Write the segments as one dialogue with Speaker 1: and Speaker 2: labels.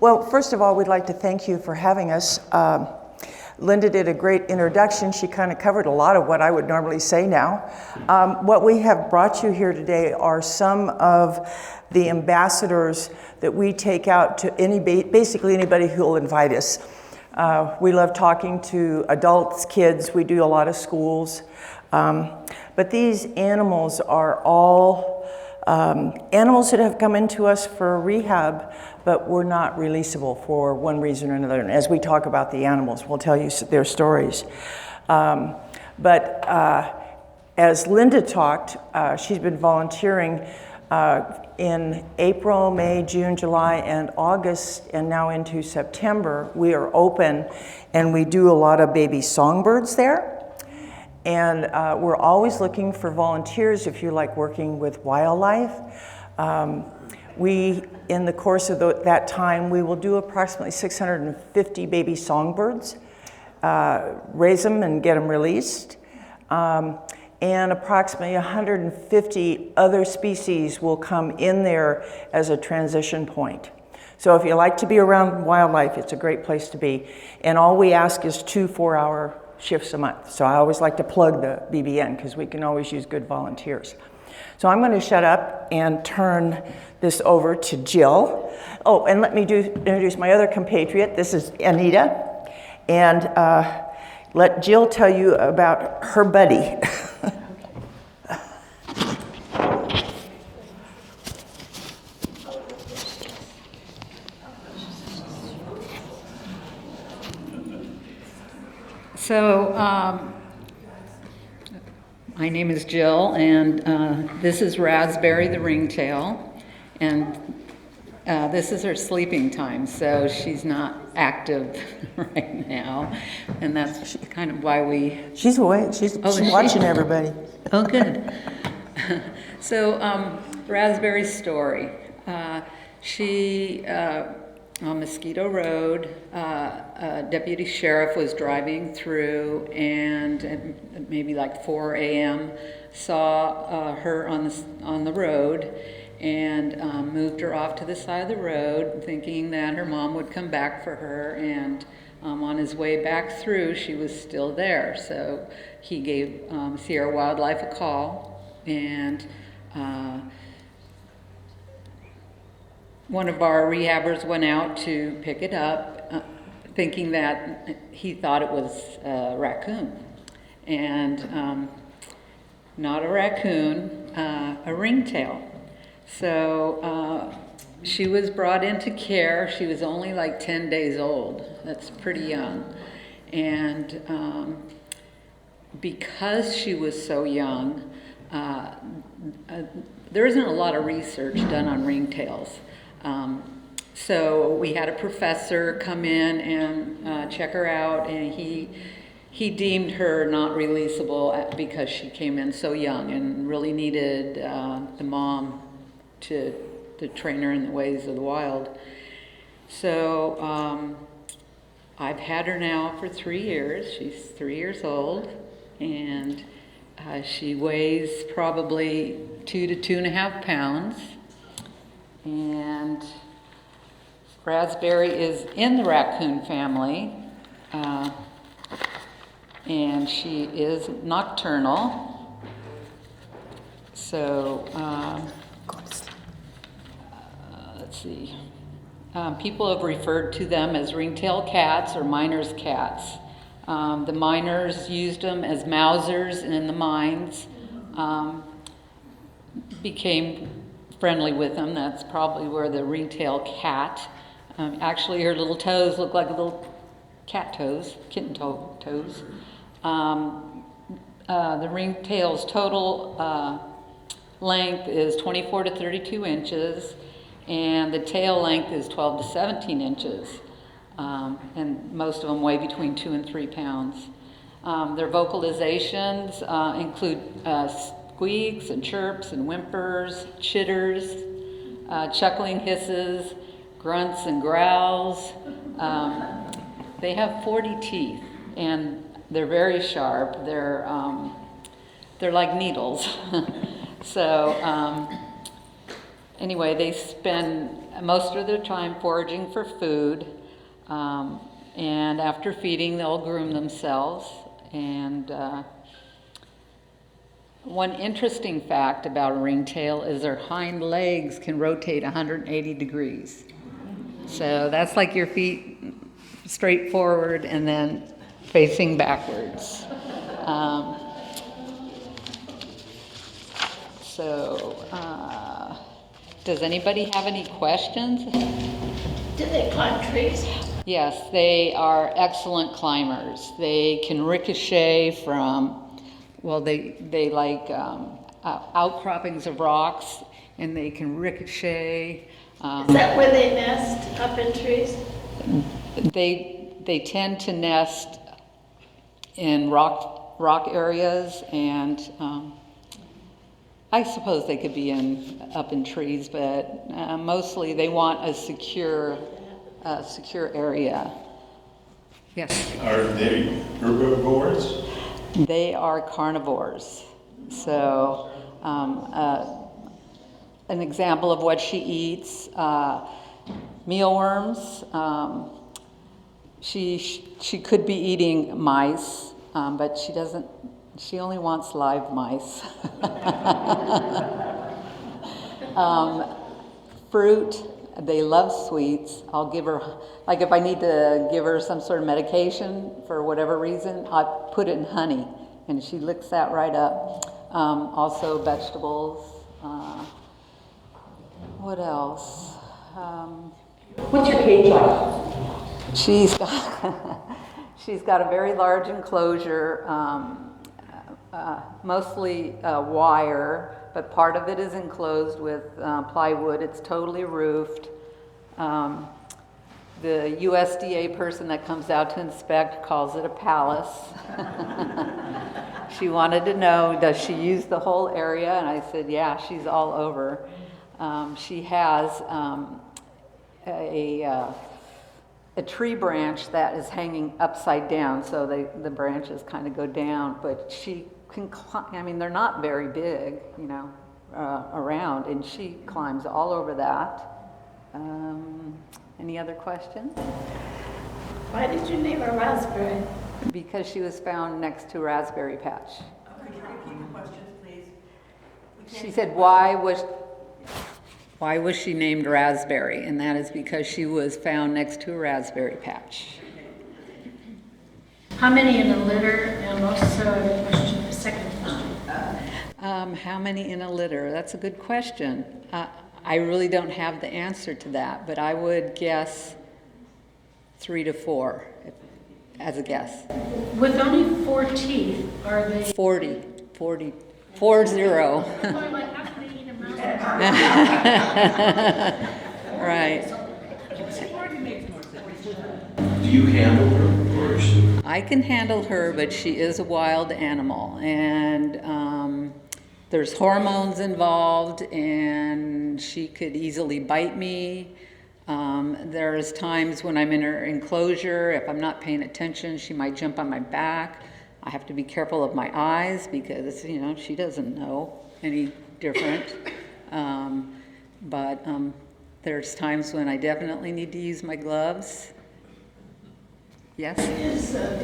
Speaker 1: Well, first of all, we'd like to thank you for having us. Linda did a great introduction. She kind of covered a lot of what I would normally say now. What we have brought you here today are some of the ambassadors that we take out to basically anybody who will invite us. We love talking to adults, kids. We do a lot of schools. But these animals are all animals that have come into us for rehab, but were not releasable for one reason or another. And as we talk about the animals, we'll tell you their stories. But as Linda talked, she's been volunteering in April, May, June, July, and August, and now into September. We are open, and we do a lot of baby songbirds there. And we're always looking for volunteers if you like working with wildlife. In the course of that time, we will do approximately 650 baby songbirds, raise them and get them released. And approximately 150 other species will come in there as a transition point. So if you like to be around wildlife, it's a great place to be. And all we ask is 2 4-hour shifts a month. So I always like to plug the BBN because we can always use good volunteers. So I'm going to shut up and turn this over to Jill. Oh, and let me introduce my other compatriot. This is Anita. And let Jill tell you about her buddy.
Speaker 2: So, my name is Jill, and this is Raspberry the ringtail, and this is her sleeping time, so she's not active right now, and that's kind of why
Speaker 1: She's awake. She's watching everybody.
Speaker 2: Oh, good. So, Raspberry's story. She... on Mosquito Road, a deputy sheriff was driving through and at maybe like 4 a.m. saw her on the road and moved her off to the side of the road thinking that her mom would come back for her, and on his way back through she was still there. So he gave Sierra Wildlife a call, and one of our rehabbers went out to pick it up, thinking that he thought it was a raccoon. And not a raccoon, a ringtail. So she was brought into care. She was only like 10 days old. That's pretty young. And because she was so young, there isn't a lot of research done on ringtails. So we had a professor come in and check her out, and he deemed her not releasable because she came in so young and really needed the mom to train her in the ways of the wild. So I've had her now for 3 years. She's 3 years old, and she weighs probably 2 to 2.5 pounds. And Raspberry is in the raccoon family, and she is nocturnal. So, let's see. People have referred to them as ringtail cats or miners' cats. The miners used them as mousers in the mines, became friendly with them. That's probably where the ringtail cat. Actually, her little toes look like little cat toes, kitten toes. The ringtail's total length is 24 to 32 inches, and the tail length is 12 to 17 inches. And most of them weigh between 2 and 3 pounds. Their vocalizations include squeaks and chirps and whimpers, chitters, chuckling hisses, grunts and growls. They have 40 teeth, and they're very sharp. They're like needles. So anyway, they spend most of their time foraging for food, and after feeding, they'll groom themselves. And one interesting fact about a ringtail is their hind legs can rotate 180 degrees. So that's like your feet straight forward and then facing backwards. Does anybody have any questions?
Speaker 3: Do they climb trees?
Speaker 2: Yes, they are excellent climbers. They can ricochet from, well, they like outcroppings of rocks, and they can ricochet.
Speaker 3: Is that where they nest, up in trees?
Speaker 2: They tend to nest in rock areas, and I suppose they could be up in trees, but mostly they want a secure area. Yes.
Speaker 4: Are they herbivores?
Speaker 2: They are carnivores. So, an example of what she eats: mealworms. She could be eating mice, but she doesn't. She only wants live mice. Fruit. They love sweets. I'll give her, like if I need to give her some sort of medication for whatever reason, I put it in honey, and she licks that right up. Also vegetables. What else?
Speaker 1: What's your cage like?
Speaker 2: She's got a very large enclosure, mostly wire, but part of it is enclosed with plywood. It's totally roofed. The USDA person that comes out to inspect calls it a palace. She wanted to know, does she use the whole area? And I said, yeah, she's all over. She has a tree branch that is hanging upside down, so the branches kind of go down, but she can climb. I mean, they're not very big, around, and she climbs all over that. Any other questions?
Speaker 3: Why did you name her Raspberry?
Speaker 2: Because she was found next to a raspberry patch.
Speaker 1: Could you repeat the questions, please?
Speaker 2: She said, why was she named Raspberry? And that is because she was found next to a raspberry patch.
Speaker 3: How many in a litter? And also the second question.
Speaker 2: How many in a litter? That's a good question. I really don't have the answer to that, but I would guess 3 to 4 as a guess.
Speaker 3: With only 4 teeth, are they?
Speaker 2: 40.
Speaker 3: Like how can they eat a mouse?
Speaker 2: Right.
Speaker 4: Do you handle her, or is she?
Speaker 2: I can handle her, but she is a wild animal, and there's hormones involved, and she could easily bite me. There's times when I'm in her enclosure, if I'm not paying attention, she might jump on my back. I have to be careful of my eyes because, she doesn't know any different. But there's times when I definitely need to use my gloves. Yes?
Speaker 5: Are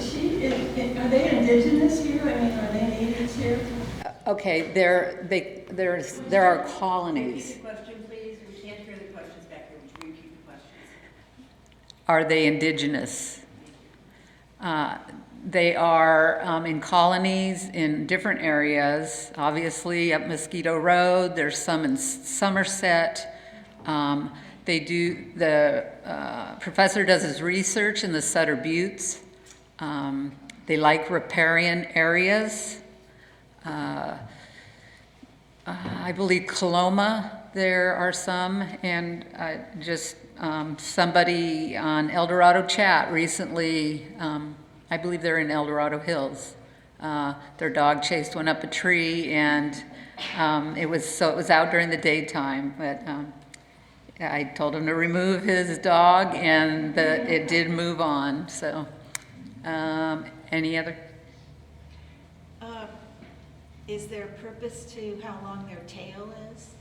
Speaker 5: they indigenous here? I mean, are they natives here?
Speaker 2: Okay, there are colonies.
Speaker 1: Repeat the question, please. We can't hear the questions back here. Would you repeat the questions?
Speaker 2: Are they indigenous? They are in colonies in different areas. Obviously, up Mosquito Road. There's some in Somerset. The professor does his research in the Sutter Buttes. They like riparian areas. I believe Coloma, there are some, and just somebody on El Dorado chat recently, I believe they're in El Dorado Hills. Their dog chased one up a tree, and it was out during the daytime, but I told him to remove his dog, and it did move on. So, any other?
Speaker 5: Is there a purpose to how long their tail is?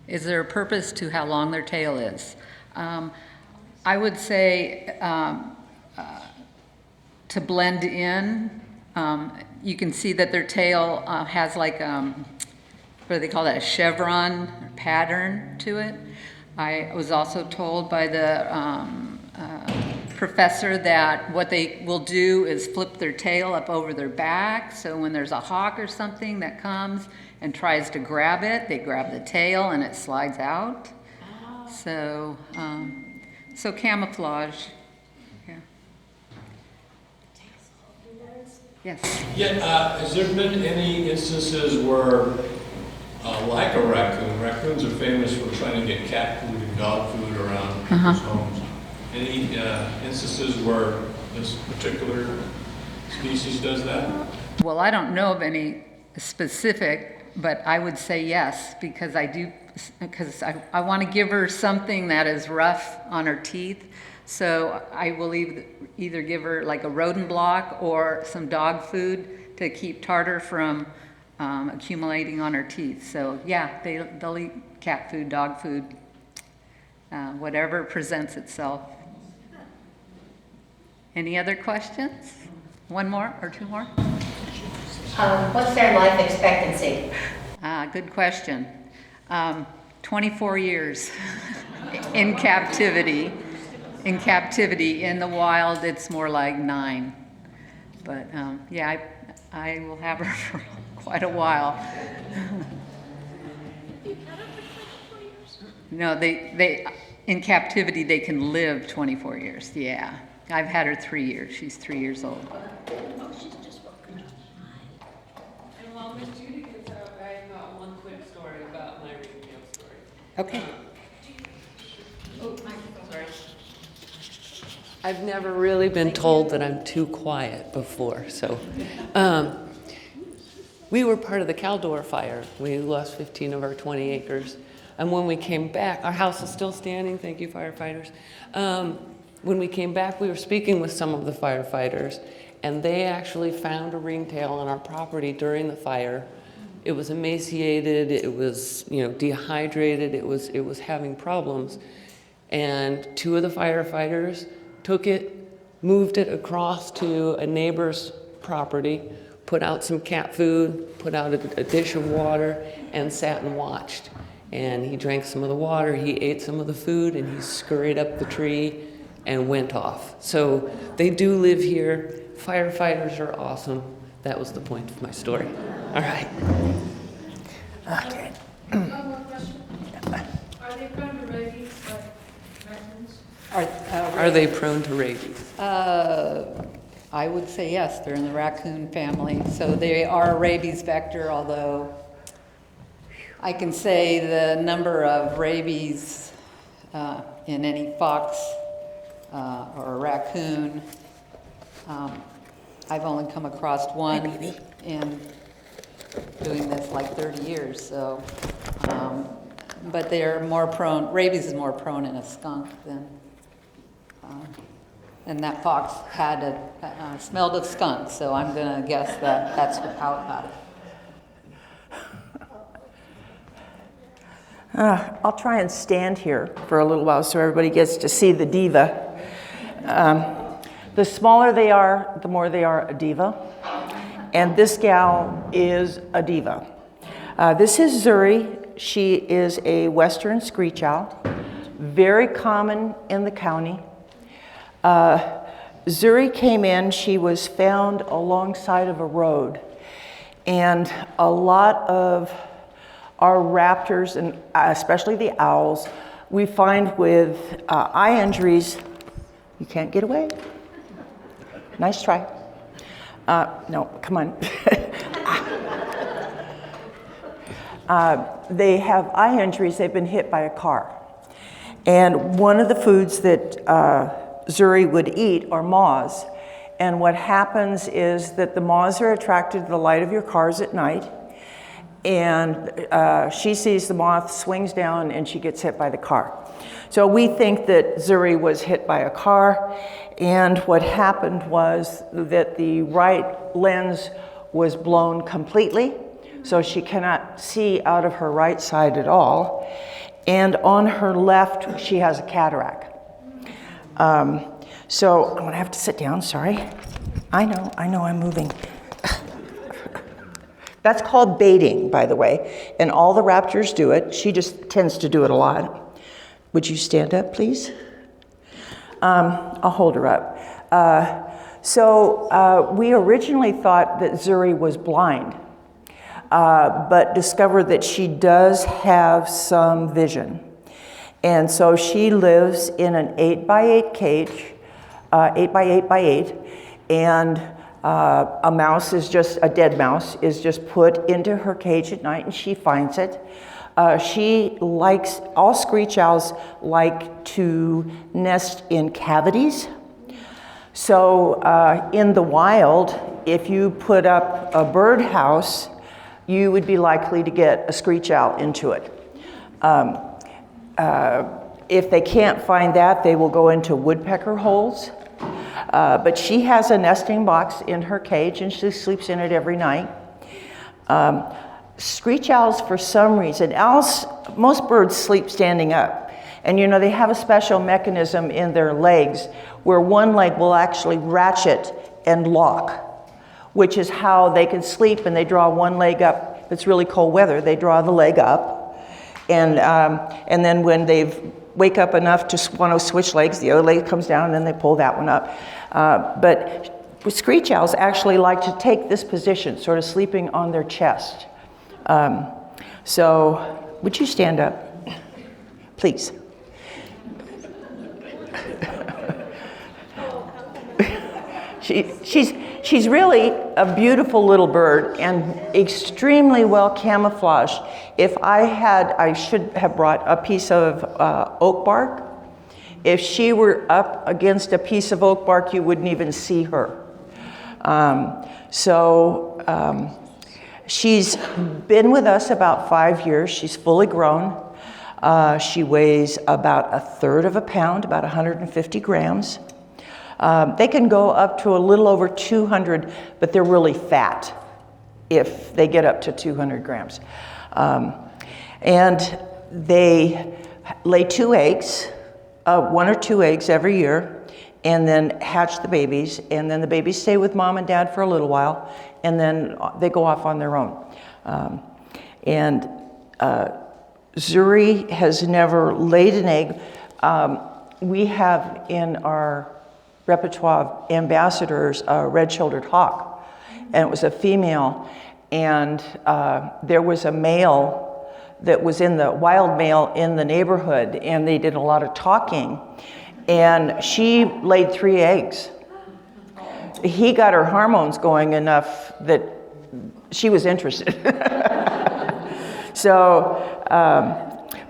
Speaker 2: Is there a purpose to how long their tail is? I would say to blend in. You can see that their tail has like, what do they call that, a chevron pattern to it. I was also told by the professor that what they will do is flip their tail up over their back, so when there's a hawk or something that comes and tries to grab it, they grab the tail and it slides out. So, so camouflage. Yeah. Yes.
Speaker 6: Yeah, has there been any instances where, like a raccoon, raccoons are famous for trying to get cat food and dog food around people's homes. Any instances where this particular species does that?
Speaker 2: Well, I don't know of any specific, but I would say yes, because I want to give her something that is rough on her teeth. So I will either give her like a rodent block or some dog food to keep tartar from accumulating on her teeth. So yeah, they'll eat cat food, dog food, whatever presents itself. Any other questions? One more or two more?
Speaker 7: What's their life expectancy?
Speaker 2: Good question. 24 years in captivity. In captivity, in the wild, it's more like 9. But yeah, I will have her for quite a while. No, they in captivity they can live 24 years. Yeah, I've had her 3 years. She's 3 years old.
Speaker 8: And while Miss Judy gets out, I've got one quick story about my retail story.
Speaker 2: Okay.
Speaker 8: Oh, sorry. I've never really been told that I'm too quiet before, so. We were part of the Caldor fire. We lost 15 of our 20 acres. And when we came back, our house is still standing, thank you firefighters. When we came back, we were speaking with some of the firefighters, and they actually found a ringtail on our property during the fire. It was emaciated, it was dehydrated, it was having problems. And 2 of the firefighters took it, moved it across to a neighbor's property, put out some cat food, put out a dish of water, and sat and watched. And he drank some of the water, he ate some of the food, and he scurried up the tree and went off. So they do live here. Firefighters are awesome. That was the point of my story. All right.
Speaker 1: Okay.
Speaker 3: One more question. Are they prone to rabies like raccoons?
Speaker 8: Are they prone to rabies?
Speaker 2: I would say yes, they're in the raccoon family. So they are a rabies vector, although I can say the number of rabies in any fox or a raccoon, I've only come across one in doing this like 30 years. So, but they're more prone, rabies is more prone in a skunk than, and that fox had smelled of skunk, so I'm going to guess that that's how it got it.
Speaker 1: I'll try and stand here for a little while so everybody gets to see the diva. The smaller they are, the more they are a diva. And this gal is a diva. This is Zuri. She is a Western screech owl, very common in the county. Zuri came in, she was found alongside of a road. And a lot of our raptors, and especially the owls, we find with eye injuries. You can't get away. Nice try. No, come on. They have eye injuries, they've been hit by a car. And one of the foods that Zuri would eat are moths. And what happens is that the moths are attracted to the light of your cars at night. And she sees the moth, swings down, and she gets hit by the car. So we think that Zuri was hit by a car, and what happened was that the right lens was blown completely, So she cannot see out of her right side at all. And on her left, she has a cataract. So I'm gonna have to sit down, sorry. I know, I'm moving. That's called baiting, by the way, and all the raptors do it. She just tends to do it a lot. Would you stand up, please? I'll hold her up. We originally thought that Zuri was blind, but discovered that she does have some vision. And so she lives in an 8x8 cage, 8x8x8, and a mouse is just, a dead mouse is just put into her cage at night and she finds it. She likes, all screech owls like to nest in cavities. So in the wild, if you put up a birdhouse, you would be likely to get a screech owl into it. If they can't find that, they will go into woodpecker holes. But she has a nesting box in her cage and she sleeps in it every night. Screech owls, for some reason, most birds sleep standing up. And you know, they have a special mechanism in their legs where one leg will actually ratchet and lock, which is how they can sleep, and they draw one leg up. If it's really cold weather, they draw the leg up. And then when they wake up enough to want to switch legs, the other leg comes down and then they pull that one up. But screech owls actually like to take this position, sort of sleeping on their chest. So would you stand up, please? She's really a beautiful little bird and extremely well camouflaged. If I should have brought a piece of oak bark. If she were up against a piece of oak bark, you wouldn't even see her. She's been with us about 5 years. She's fully grown. She weighs about 1/3 of a pound, about 150 grams. They can go up to a little over 200, but they're really fat if they get up to 200 grams. And they lay 2 eggs, 1 or 2 eggs every year, and then hatch the babies, and then the babies stay with mom and dad for a little while, and then they go off on their own. Zuri has never laid an egg. We have in our repertoire of ambassadors a red-shouldered hawk, and it was a female, and there was a male that was in the wild male in the neighborhood, and they did a lot of talking, and she laid 3 eggs. He got her hormones going enough that she was interested.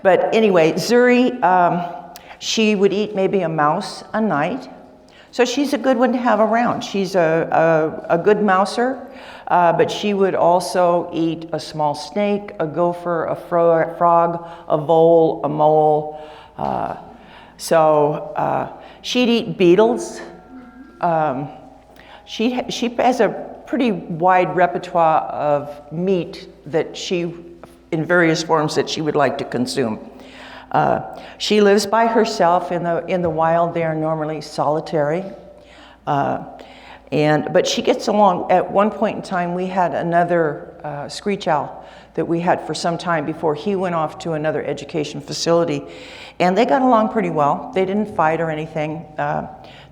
Speaker 1: But anyway, Zuri, she would eat maybe a mouse a night. So she's a good one to have around. She's a good mouser, but she would also eat a small snake, a gopher, a frog, a vole, a mole. She'd eat beetles. She has a pretty wide repertoire of meat that in various forms that she would like to consume. She lives by herself in the wild. They are normally solitary, but she gets along. At one point in time, we had another screech owl that we had for some time before he went off to another education facility, and they got along pretty well. They didn't fight or anything.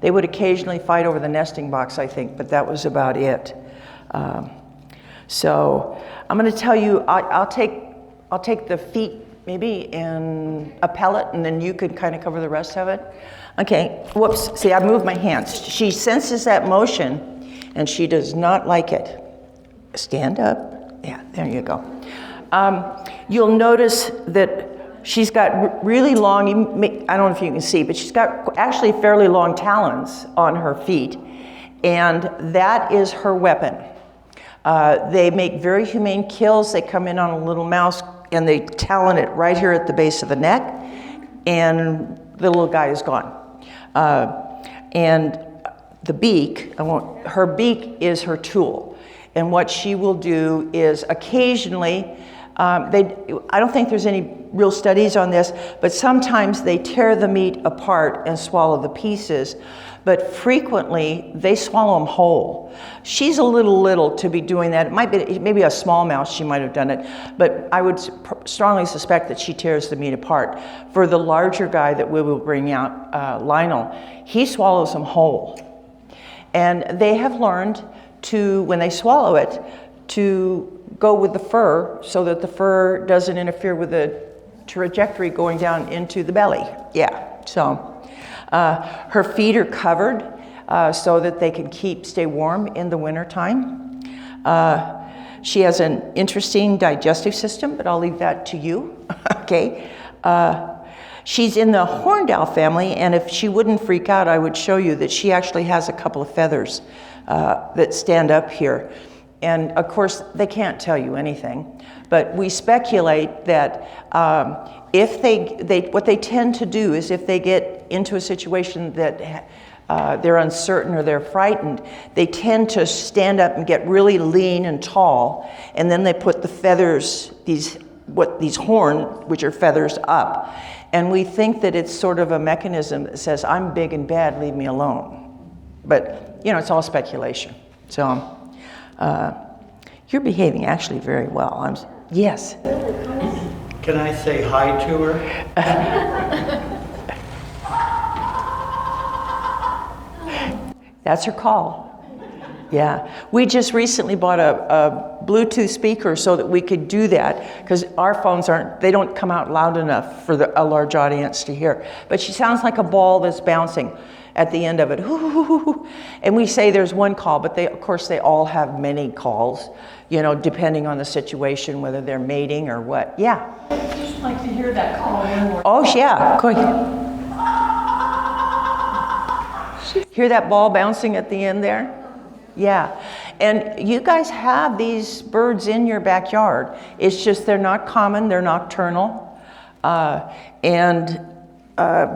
Speaker 1: They would occasionally fight over the nesting box, I think, but that was about it. So I'm going to tell you. I'll take the feet maybe in a pellet, and then you could kind of cover the rest of it. Okay, whoops, see, I moved my hands. She senses that motion, and she does not like it. Stand up. Yeah, there you go. You'll notice that she's got really long, I don't know if you can see, but she's got actually fairly long talons on her feet, and that is her weapon. They make very humane kills. They come in on a little mouse, and they talon it right here at the base of the neck, and the little guy is gone. And the beak, her beak is her tool. And what she will do is occasionally, I don't think there's any real studies on this, but sometimes they tear the meat apart and swallow the pieces, but frequently they swallow them whole. She's a little to be doing that. It might be maybe a small mouse, she might have done it, but I would strongly suspect that she tears the meat apart. For the larger guy that we will bring out, Lionel, he swallows them whole. And they have learned to, when they swallow it, to go with the fur so that the fur doesn't interfere with the trajectory going down into the belly. Yeah, so her feet are covered so that they can stay warm in the wintertime. She has an interesting digestive system, but I'll leave that to you, okay? She's in the horned owl family, and if she wouldn't freak out, I would show you that she actually has a couple of feathers that stand up here. And of course, they can't tell you anything, but we speculate that what they tend to do is if they get into a situation that they're uncertain or they're frightened, they tend to stand up and get really lean and tall, and then they put the feathers, these horns, which are feathers, up. And we think that it's sort of a mechanism that says, I'm big and bad, leave me alone. But, it's all speculation. So, you're behaving actually very well. Yes.
Speaker 9: Can I say hi to her?
Speaker 1: That's her call. Yeah. We just recently bought a Bluetooth speaker so that we could do that, because our phones they don't come out loud enough for a large audience to hear. But she sounds like a ball that's bouncing at the end of it. And we say there's one call, but of course they all have many calls, depending on the situation, whether they're mating or what. Yeah.
Speaker 5: I'd just like to hear that call one more.
Speaker 1: Oh, yeah. Go ahead. Hear that ball bouncing at the end there? Yeah. And you guys have these birds in your backyard. It's just they're not common, they're nocturnal. And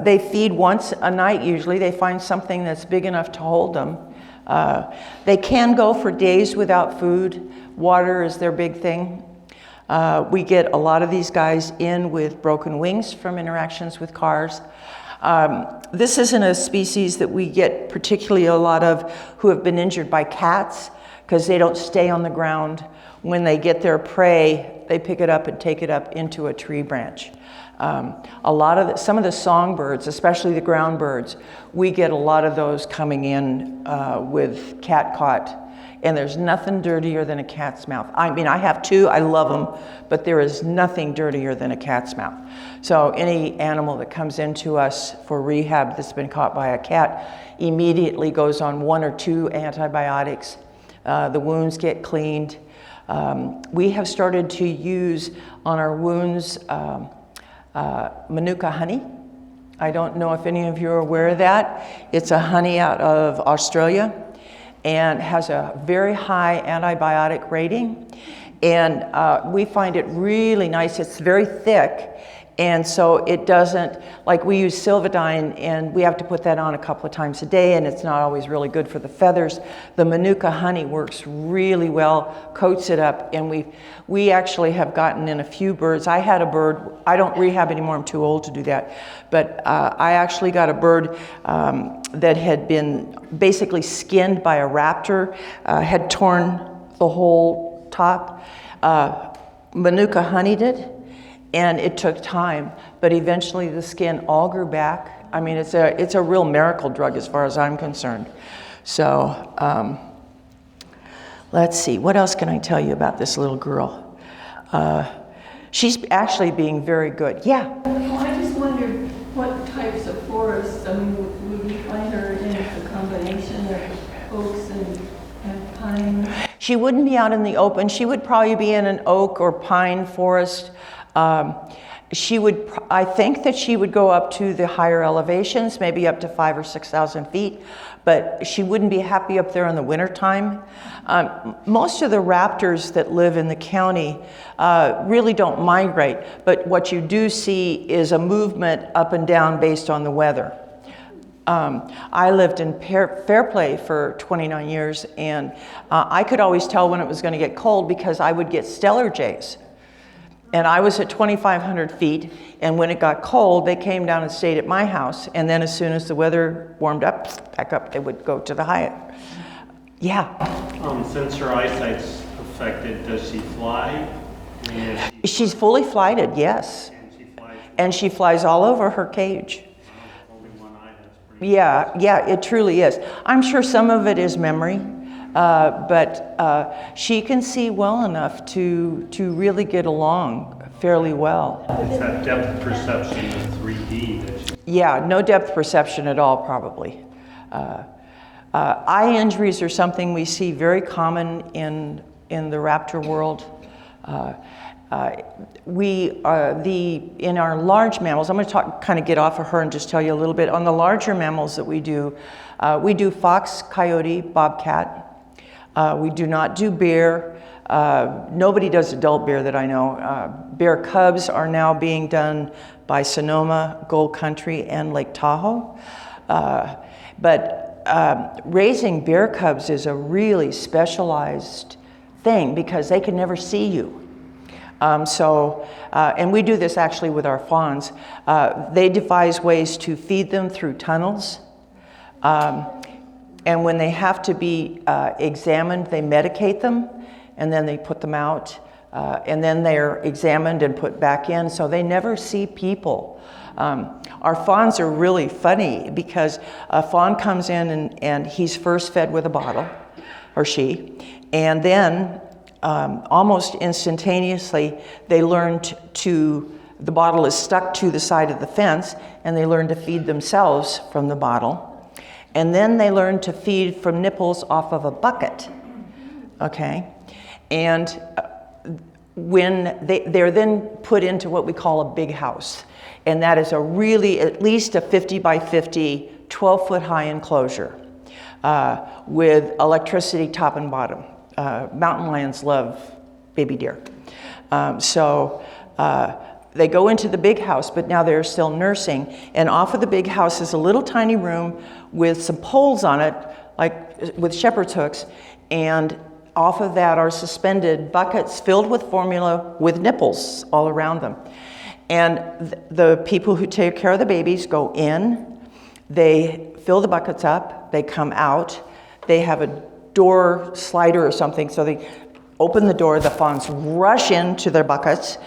Speaker 1: they feed once a night usually. They find something that's big enough to hold them. They can go for days without food. Water is their big thing. We get a lot of these guys in with broken wings from interactions with cars. This isn't a species that we get particularly a lot of who have been injured by cats, because they don't stay on the ground. When they get their prey, they pick it up and take it up into a tree branch. Some of the songbirds, especially the ground birds, we get a lot of those coming in with cat caught. And there's nothing dirtier than a cat's mouth. I mean, I have two, I love them, but there is nothing dirtier than a cat's mouth. So any animal that comes into us for rehab that's been caught by a cat immediately goes on 1 or 2 antibiotics. The wounds get cleaned. We have started to use on our wounds Manuka honey. I don't know if any of you are aware of that. It's a honey out of Australia and has a very high antibiotic rating. And we find it really nice. It's very thick. And so it doesn't, like we use Silvadine and we have to put that on a couple of times a day, and it's not always really good for the feathers. The Manuka honey works really well, coats it up, and we actually have gotten in a few birds. I had a bird, I don't rehab anymore, I'm too old to do that, but I actually got a bird that had been basically skinned by a raptor, had torn the whole top. Manuka honeyed it. And it took time, but eventually the skin all grew back. I mean, it's a real miracle drug as far as I'm concerned. So let's see, what else can I tell you about this little girl? She's actually being very good. Yeah?
Speaker 5: Well, I just wondered what types of forests, would we find her in a combination of oaks and pine?
Speaker 1: She wouldn't be out in the open. She would probably be in an oak or pine forest. I think that she would go up to the higher elevations, maybe up to 5,000 or 6,000 feet, but she wouldn't be happy up there in the wintertime. Most of the raptors that live in the county really don't migrate, but what you do see is a movement up and down based on the weather. I lived in Fairplay for 29 years, and I could always tell when it was going to get cold because I would get stellar jays. And I was at 2,500 feet, and when it got cold, they came down and stayed at my house, and then as soon as the weather warmed up, back up, they would go to the Hyatt. Yeah.
Speaker 9: Since her eyesight's affected, does she fly? I mean, is
Speaker 1: She's fully flighted, yes.
Speaker 9: and she flies
Speaker 1: And she flies all over her cage.
Speaker 9: only one eye, that's pretty.
Speaker 1: Yeah, it truly is. I'm sure some of it is memory, but she can see well enough to really get along fairly well.
Speaker 9: It's that depth perception of 3D that she...
Speaker 1: Yeah, no depth perception at all, probably. Eye injuries are something we see very common in the raptor world. In our large mammals, I'm going to kind of get off of her and just tell you a little bit. On the larger mammals that we do fox, coyote, bobcat. We do not do bear. Nobody does adult bear that I know. Bear cubs are now being done by Sonoma, Gold Country, and Lake Tahoe. But raising bear cubs is a really specialized thing because they can never see you. And we do this actually with our fawns. They devise ways to feed them through tunnels. And when they have to be examined, they medicate them, and then they put them out. And then they're examined and put back in, so they never see people. Our fawns are really funny because a fawn comes in and he's first fed with a bottle, or she, and then almost instantaneously they learn the bottle is stuck to the side of the fence, and they learn to feed themselves from the bottle. And then they learn to feed from nipples off of a bucket, okay? And when they're then put into what we call a big house. And that is at least a 50 by 50, 12-foot high enclosure with electricity top and bottom. Mountain lions love baby deer. They go into the big house, but now they're still nursing. And off of the big house is a little tiny room with some poles on it, like with shepherd's hooks. And off of that are suspended buckets filled with formula with nipples all around them. And the people who take care of the babies go in, they fill the buckets up, they come out, they have a door slider or something, so they open the door, the fawns rush into their buckets,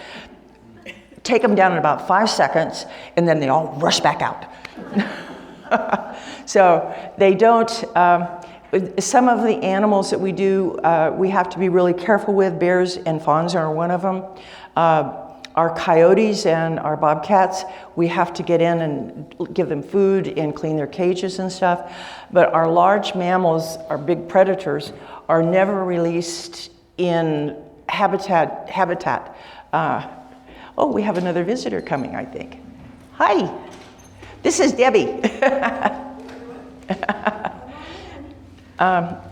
Speaker 1: take them down in about 5 seconds, and then they all rush back out. So they don't, some of the animals that we do, we have to be really careful with. Bears and fawns are one of them. Our coyotes and our bobcats, we have to get in and give them food and clean their cages and stuff. But our large mammals, our big predators, are never released in habitat. Oh, we have another visitor coming, I think. Hi, this is Debbie.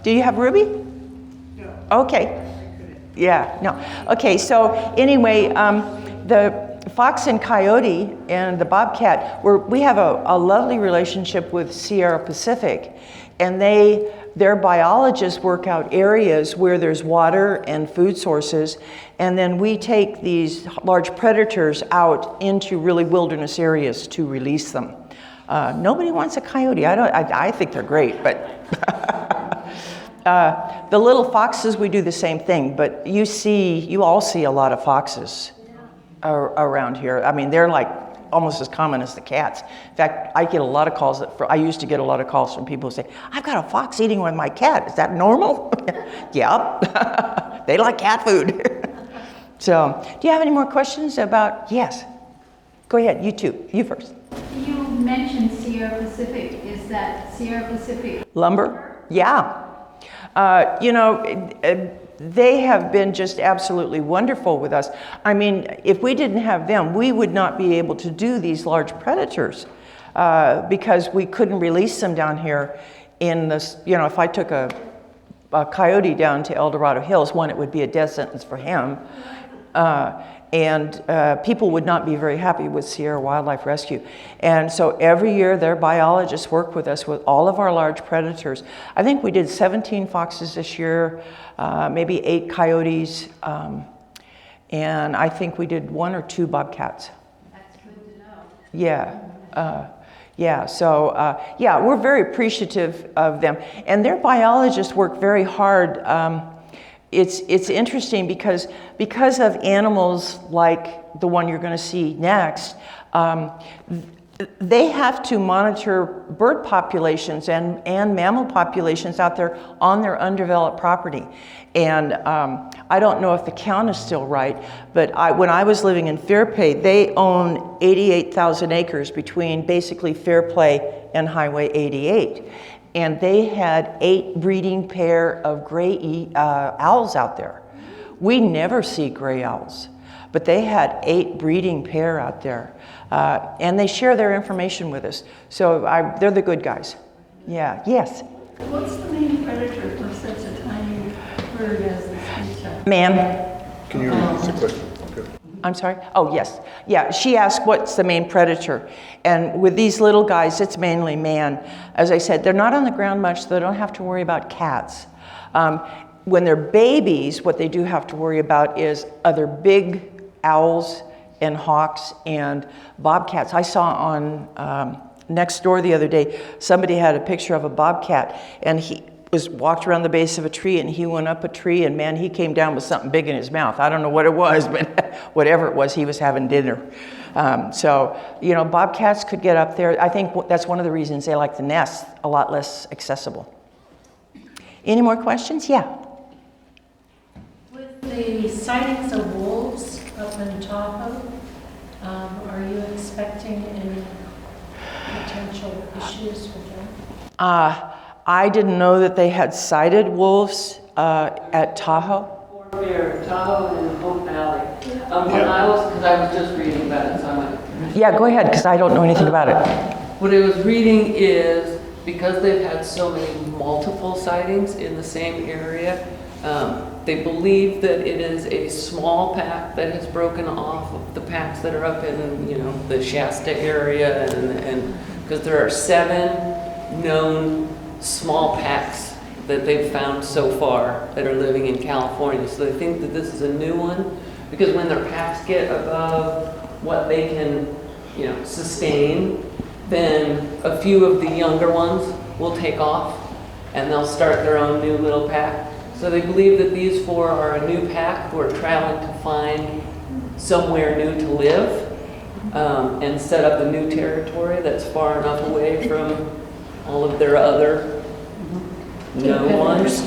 Speaker 1: Do you have Ruby? No. Okay. Yeah, no. Okay, so anyway, the fox and coyote and the bobcat, we have a lovely relationship with Sierra Pacific, and their biologists work out areas where there's water and food sources, and then we take these large predators out into really wilderness areas to release them. Nobody wants a coyote. I think they're great, but the little foxes, we do the same thing, but you all see a lot of foxes around here. I mean, they're like almost as common as the cats. In fact, I get a lot of calls I used to get a lot of calls from people who say, I've got a fox eating with my cat. Is that normal? Yep. They like cat food. So, do you have any more questions about, yes? Go ahead, you two, you first.
Speaker 5: You mentioned Sierra Pacific. Is that Sierra Pacific?
Speaker 1: Lumber? Yeah. They have been just absolutely wonderful with us. I mean, if we didn't have them, we would not be able to do these large predators because we couldn't release them down here in this, if I took a coyote down to El Dorado Hills, one, it would be a death sentence for him. and people would not be very happy with Sierra Wildlife Rescue. And so every year their biologists work with us with all of our large predators. I think we did 17 foxes this year, maybe 8 coyotes, and I think we did 1 or 2 bobcats.
Speaker 3: That's good to know.
Speaker 1: Yeah. Yeah, so yeah, we're very appreciative of them. And their biologists work very hard. It's interesting because of animals like the one you're going to see next, they have to monitor bird populations and mammal populations out there on their undeveloped property. And I don't know if the count is still right, but when I was living in Fairplay, they own 88,000 acres between basically Fairplay and Highway 88. And they had 8 breeding pair of gray owls out there. We never see gray owls, but they had 8 breeding pair out there. And they share their information with us. So they're the good guys. Yeah, yes?
Speaker 5: What's the main predator for such a tiny bird as the screech-owl?
Speaker 1: Ma'am?
Speaker 10: Can you repeat the question? Okay.
Speaker 1: I'm sorry? Oh, yes. Yeah, she asked what's the main predator. And with these little guys, it's mainly man. As I said, they're not on the ground much, so they don't have to worry about cats. When they're babies, what they do have to worry about is other big owls and hawks and bobcats. I saw on next door the other day, somebody had a picture of a bobcat, and he walked around the base of a tree, and he went up a tree, and man, he came down with something big in his mouth. I don't know what it was, but whatever it was, he was having dinner. So, you know, bobcats could get up there. I think that's one of the reasons they like the nest, a lot less accessible. Any more questions? Yeah.
Speaker 3: With the sightings of wolves up in Tahoe, are you expecting any potential issues with them?
Speaker 1: I didn't know that they had sighted wolves at Tahoe.
Speaker 8: Bear, Tahoe and Hope Valley. When I was just reading about it, so I went.
Speaker 1: Yeah, go ahead, because I don't know anything about it.
Speaker 8: What I was reading is because they've had so many multiple sightings in the same area, they believe that it is a small pack that has broken off of the packs that are up in, you know, the Shasta area, and because there are 7 known small packs that they've found so far that are living in California. So they think that this is a new one, because when their packs get above what they can, you know, sustain, then a few of the younger ones will take off and they'll start their own new little pack. So they believe that these 4 are a new pack who are traveling to find somewhere new to live and set up a new territory that's far enough away from all of their other known ones.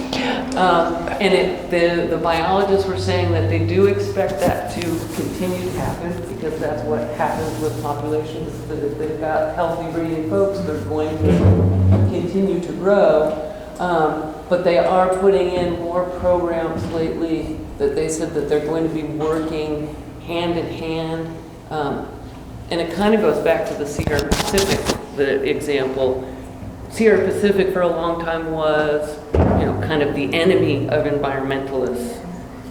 Speaker 8: And the biologists were saying that they do expect that to continue to happen, because that's what happens with populations, that if they've got healthy breeding folks, they're going to continue to grow. But they are putting in more programs lately that they said that they're going to be working hand in hand. And it kind of goes back to the Sierra Pacific, the example. Sierra Pacific for a long time was, you know, kind of the enemy of environmentalists,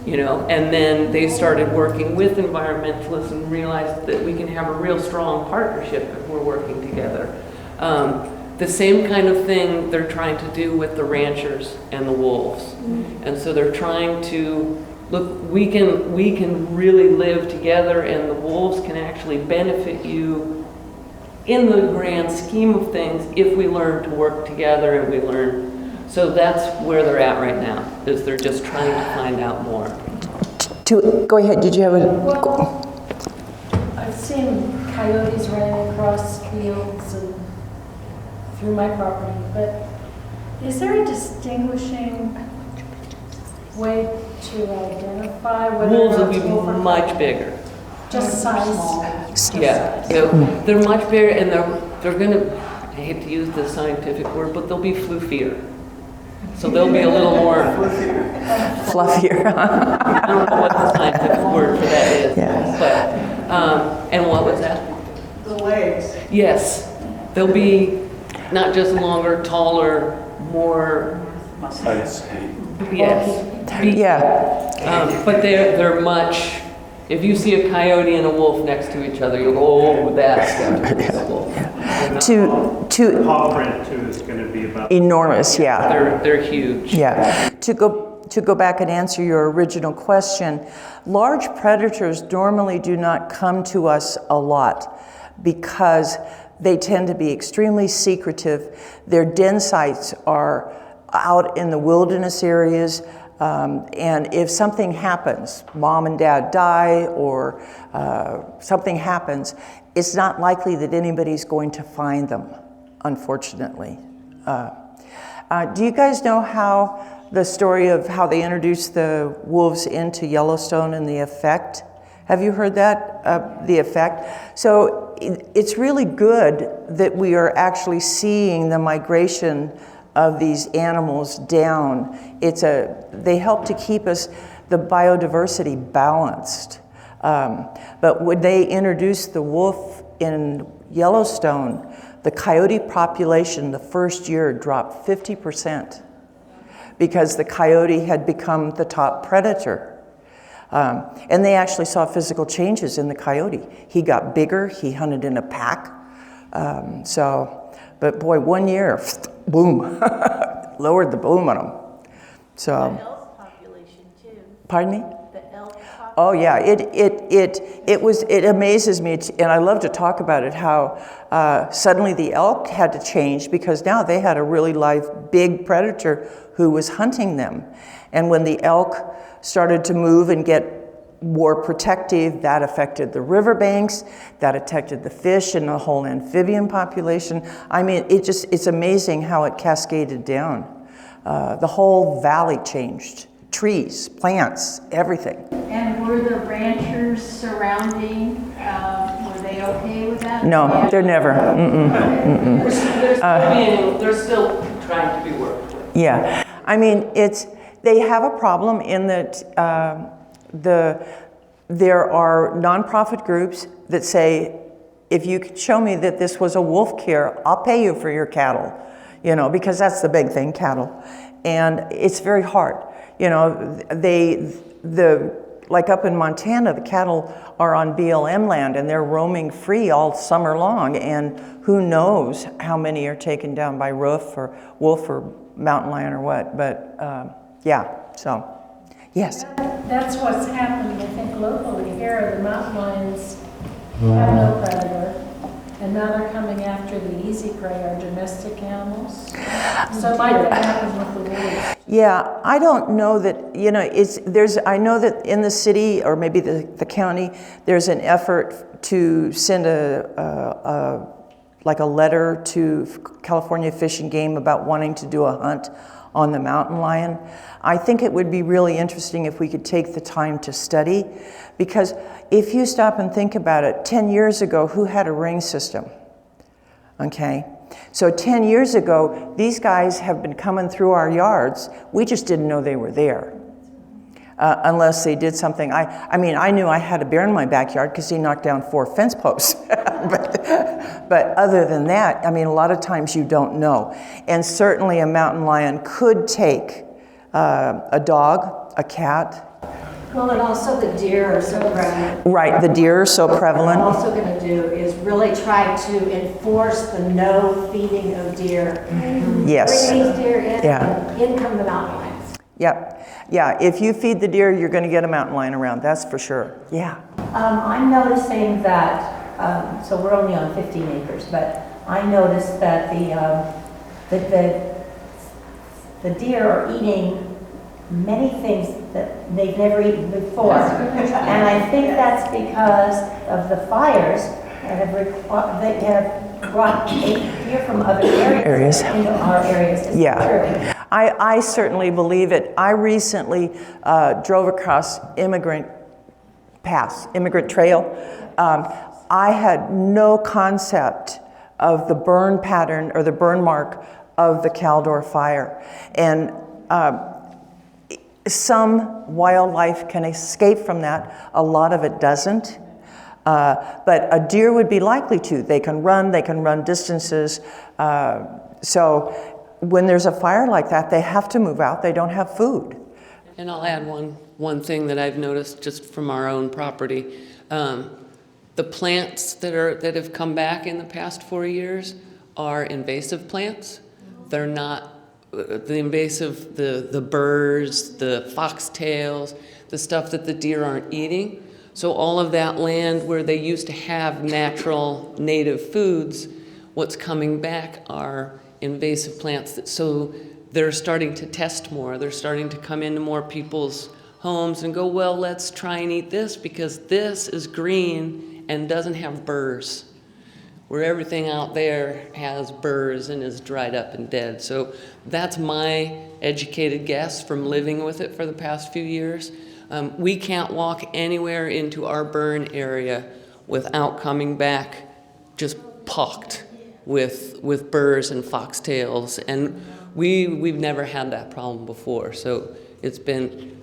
Speaker 8: you know, and then they started working with environmentalists and realized that we can have a real strong partnership if we're working together. The same kind of thing they're trying to do with the ranchers and the wolves. And so they're trying to, look, we can really live together, and the wolves can actually benefit you in the grand scheme of things if we learn to work together and we learn. So that's where they're at right now, is they're just trying to find out more.
Speaker 1: Go ahead, did you have a...
Speaker 3: Well, I've seen coyotes running across fields and through my property, but is there a distinguishing way to identify whether
Speaker 8: Wolves will
Speaker 3: or
Speaker 8: be
Speaker 3: not it's over?
Speaker 8: much bigger.
Speaker 3: Just size?
Speaker 8: Yeah, they're much bigger, and they're gonna, I hate to use the scientific word, but they'll be floofier. So they'll be a little more,
Speaker 1: Fluffier.
Speaker 8: I don't know what the scientific word for that is,
Speaker 1: Yeah.
Speaker 8: but, and what was that?
Speaker 5: The legs.
Speaker 8: Yes, they'll be not just longer, taller, more,
Speaker 10: Ice.
Speaker 8: yes.
Speaker 1: Yeah.
Speaker 8: But they're much, If you see a coyote and a wolf next to each other, you'll go, oh, that's definitely a wolf.
Speaker 1: To
Speaker 9: Paw print too is going to be about.
Speaker 1: enormous, yeah.
Speaker 8: They're huge.
Speaker 1: Yeah. To go back and answer your original question, large predators normally do not come to us a lot because they tend to be extremely secretive. Their den sites are out in the wilderness areas, and if something happens, mom and dad die or something happens, it's not likely that anybody's going to find them, unfortunately. Do you guys know how the story of how they introduced the wolves into Yellowstone and the effect? Have you heard that, the effect? So it's really good that we are actually seeing the migration of these animals down. They help to keep us, the biodiversity balanced. But when they introduced the wolf in Yellowstone, the coyote population the first year dropped 50% because the coyote had become the top predator. And they actually saw physical changes in the coyote. He got bigger, he hunted in a pack. But boy, 1 year, boom, lowered the boom on him. So.
Speaker 5: The elk population too.
Speaker 1: Pardon me?
Speaker 5: The elk population.
Speaker 1: Oh yeah, it amazes me, and I love to talk about it, how suddenly the elk had to change because now they had a really live big predator who was hunting them. And when the elk started to move and get more protective, that affected the riverbanks, that affected the fish and the whole amphibian population. I mean, it's amazing how it cascaded down. The whole valley changed. Trees, plants, everything.
Speaker 5: And were the ranchers surrounding, were they okay with that?
Speaker 1: No, they're never.
Speaker 8: They're still trying to be worked with.
Speaker 1: Yeah, I mean, they have a problem in that there are nonprofit groups that say, if you could show me that this was a wolf care, I'll pay you for your cattle, because that's the big thing, cattle. And it's very hard. Like up in Montana, the cattle are on BLM land and they're roaming free all summer long, and who knows how many are taken down by wolf or mountain lion or what, but yeah, so, yes.
Speaker 3: That's what's happened, I think, locally here. The mountain lions have no predator, and now they're coming after the easy prey, our domestic animals. So might that happen with the wolves?
Speaker 1: Yeah, I don't know that, I know that in the city, or maybe the county, there's an effort to send a letter to California Fish and Game about wanting to do a hunt on the mountain lion. I think it would be really interesting if we could take the time to study, because if you stop and think about it, 10 years ago, who had a ring system? Okay, so 10 years ago, these guys have been coming through our yards. We just didn't know they were there. Unless they did something. I mean, I knew I had a bear in my backyard because he knocked down 4 fence posts. but other than that, I mean, a lot of times you don't know. And certainly a mountain lion could take a dog, a cat.
Speaker 7: Well, and also the deer are so prevalent.
Speaker 1: Right, the deer are so prevalent.
Speaker 7: What I'm also going to do is really try to enforce the no feeding of deer.
Speaker 1: Yes.
Speaker 7: Bring these deer in,
Speaker 1: Yeah.
Speaker 7: and in come the mountain lions.
Speaker 1: Yep. Yeah, if you feed the deer, you're going to get a mountain lion around, that's for sure. Yeah.
Speaker 11: I'm noticing that, so we're only on 15 acres, but I noticed that the deer are eating many things that they've never eaten before. And I think that's because of the fires that have brought deer from other areas into our areas. Is
Speaker 1: Yeah.
Speaker 11: true?
Speaker 1: I certainly believe it. I recently drove across Immigrant Trail. I had no concept of the burn pattern or the burn mark of the Caldor fire. And some wildlife can escape from that. A lot of it doesn't. But a deer would be likely to. They can run distances. So when there's a fire like that, they have to move out. They don't have food.
Speaker 8: And I'll add one thing that I've noticed just from our own property. The plants that have come back in the past 4 years are invasive plants. They're not the invasive, the burrs, the foxtails, the stuff that the deer aren't eating. So all of that land where they used to have natural native foods, what's coming back are invasive plants. So they're starting to test more. They're starting to come into more people's homes and go, well, let's try and eat this because this is green and doesn't have burrs, where everything out there has burrs and is dried up and dead. So that's my educated guess from living with it for the past few years. We can't walk anywhere into our burn area without coming back just pocked with burrs and foxtails. And we've never had that problem before. So it's been,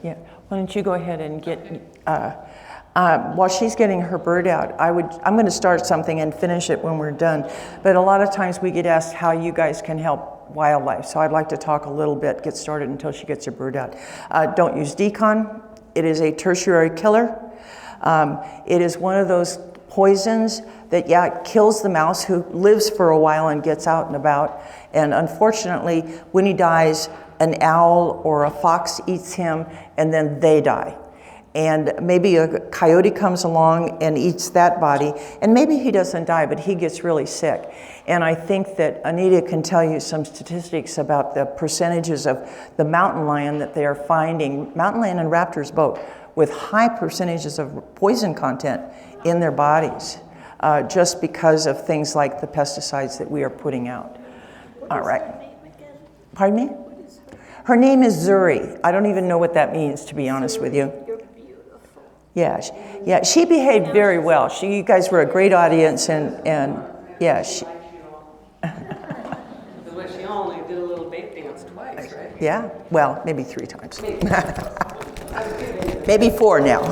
Speaker 1: Yeah, why don't you go ahead and get, while she's getting her bird out, I'm going to start something and finish it when we're done. But a lot of times we get asked how you guys can help wildlife. So I'd like to talk a little bit, get started until she gets her bird out. Don't use decon. It is a tertiary killer. It is one of those poisons that, yeah, it kills the mouse who lives for a while and gets out and about. And unfortunately, when he dies, an owl or a fox eats him and then they die. And maybe a coyote comes along and eats that body, and maybe he doesn't die, but he gets really sick. And I think that Anita can tell you some statistics about the percentages of the mountain lion that they are finding, mountain lion and raptors both, with high percentages of poison content in their bodies, just because of things like the pesticides that we are putting out. All right. Pardon me? Her name is Zuri. I don't even know what that means, to be honest with you. Yeah, she behaved very well. You guys were a great audience, and yeah, she.
Speaker 8: But she only did a little bait dance twice, right?
Speaker 1: Yeah, well, maybe 3 times. Maybe 4 now.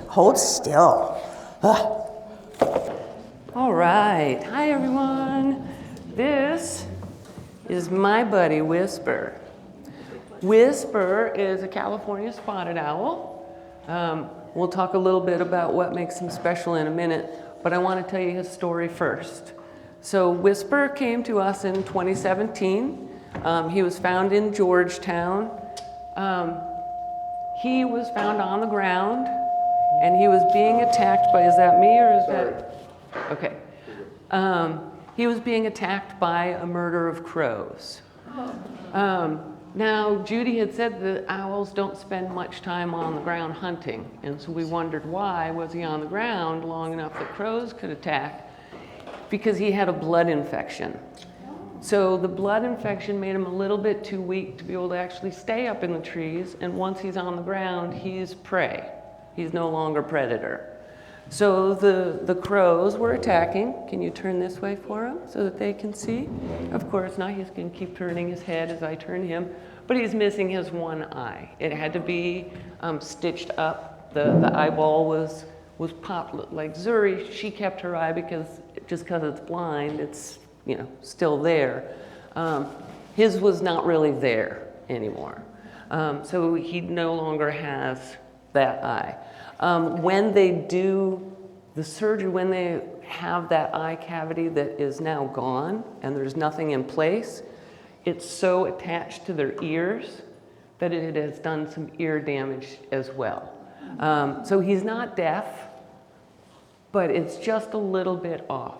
Speaker 1: Hold still.
Speaker 8: All right. Hi, everyone. This is my buddy Whisper. Whisper is a California spotted owl. We'll talk a little bit about what makes him special in a minute, but I want to tell you his story first. So Whisper came to us in 2017. He was found in Georgetown. He was found on the ground, and he was being attacked by, is that me or is that? Okay. He was being attacked by a murder of crows. Now, Judy had said that owls don't spend much time on the ground hunting, and so we wondered why was he on the ground long enough that crows could attack? Because he had a blood infection. So the blood infection made him a little bit too weak to be able to actually stay up in the trees, and once he's on the ground, he's prey. He's no longer predator. So the crows were attacking. Can you turn this way for him so that they can see? Of course not. He's going to keep turning his head as I turn him. But he's missing his one eye. It had to be stitched up. The eyeball was popped. Like Zuri, she kept her eye because just because it's blind, it's still there. His was not really there anymore. So he no longer has that eye. When they do the surgery, when they have that eye cavity that is now gone and there's nothing in place, it's so attached to their ears that it has done some ear damage as well. So he's not deaf, but it's just a little bit off.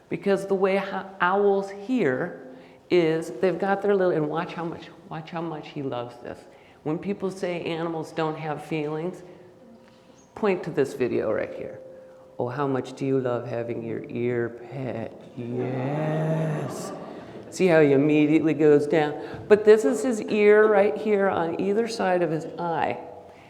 Speaker 8: Because the way owls hear is they've got their little, and watch how much he loves this. When people say animals don't have feelings, point to this video right here. Oh, how much do you love having your ear pet? Yes. See how he immediately goes down? But this is his ear right here on either side of his eye.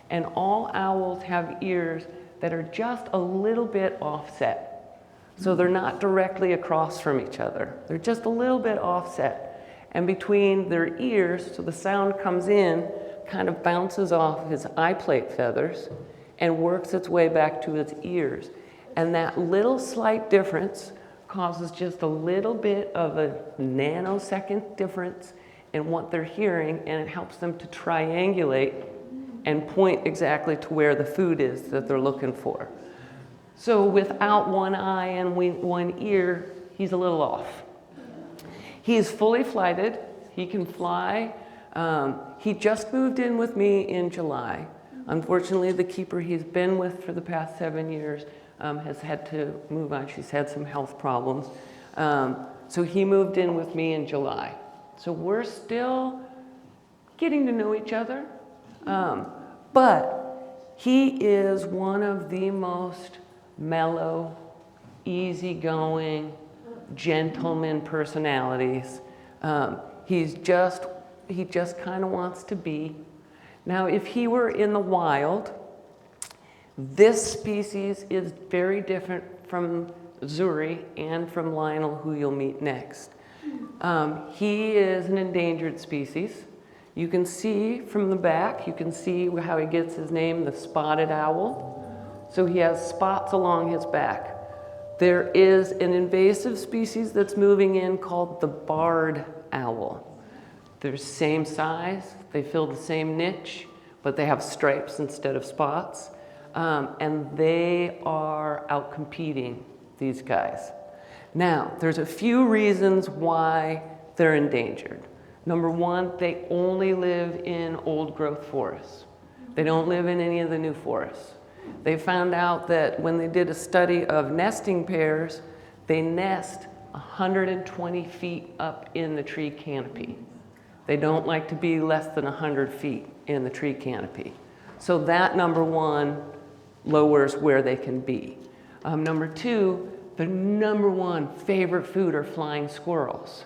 Speaker 8: And all owls have ears that are just a little bit offset. So they're not directly across from each other. They're just a little bit offset. And between their ears, so the sound comes in, kind of bounces off his eye plate feathers and works its way back to his ears. And that little slight difference causes just a little bit of a nanosecond difference and what they're hearing, and it helps them to triangulate and point exactly to where the food is that they're looking for. So without one eye and one ear, he's a little off. He is fully flighted. He can fly. He just moved in with me in July. Unfortunately, the keeper he's been with for the past 7 years has had to move on. She's had some health problems. So he moved in with me in July. So we're still getting to know each other. But he is one of the most mellow, easygoing, gentleman personalities. He just kind of wants to be. Now, if he were in the wild, this species is very different from Zuri and from Lionel, who you'll meet next. He is an endangered species. You can see from the back, you can see how he gets his name, the spotted owl. So he has spots along his back. There is an invasive species that's moving in called the barred owl. They're same size, they fill the same niche, but they have stripes instead of spots. And they are out-competing these guys. Now, there's a few reasons why they're endangered. Number one, they only live in old-growth forests. They don't live in any of the new forests. They found out that when they did a study of nesting pairs, they nest 120 feet up in the tree canopy. They don't like to be less than 100 feet in the tree canopy. So that, number one, lowers where they can be. Number two, their number one favorite food are flying squirrels.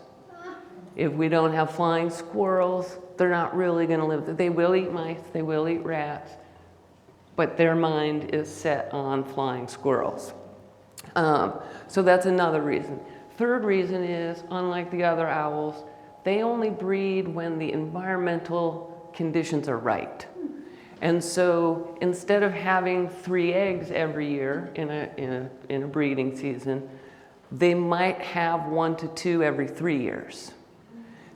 Speaker 8: If we don't have flying squirrels, they're not really going to live. They will eat mice, they will eat rats, but their mind is set on flying squirrels. So that's another reason. Third reason is, unlike the other owls, they only breed when the environmental conditions are right. And so instead of having 3 eggs every year in a breeding season, they might have 1 to 2 every 3 years.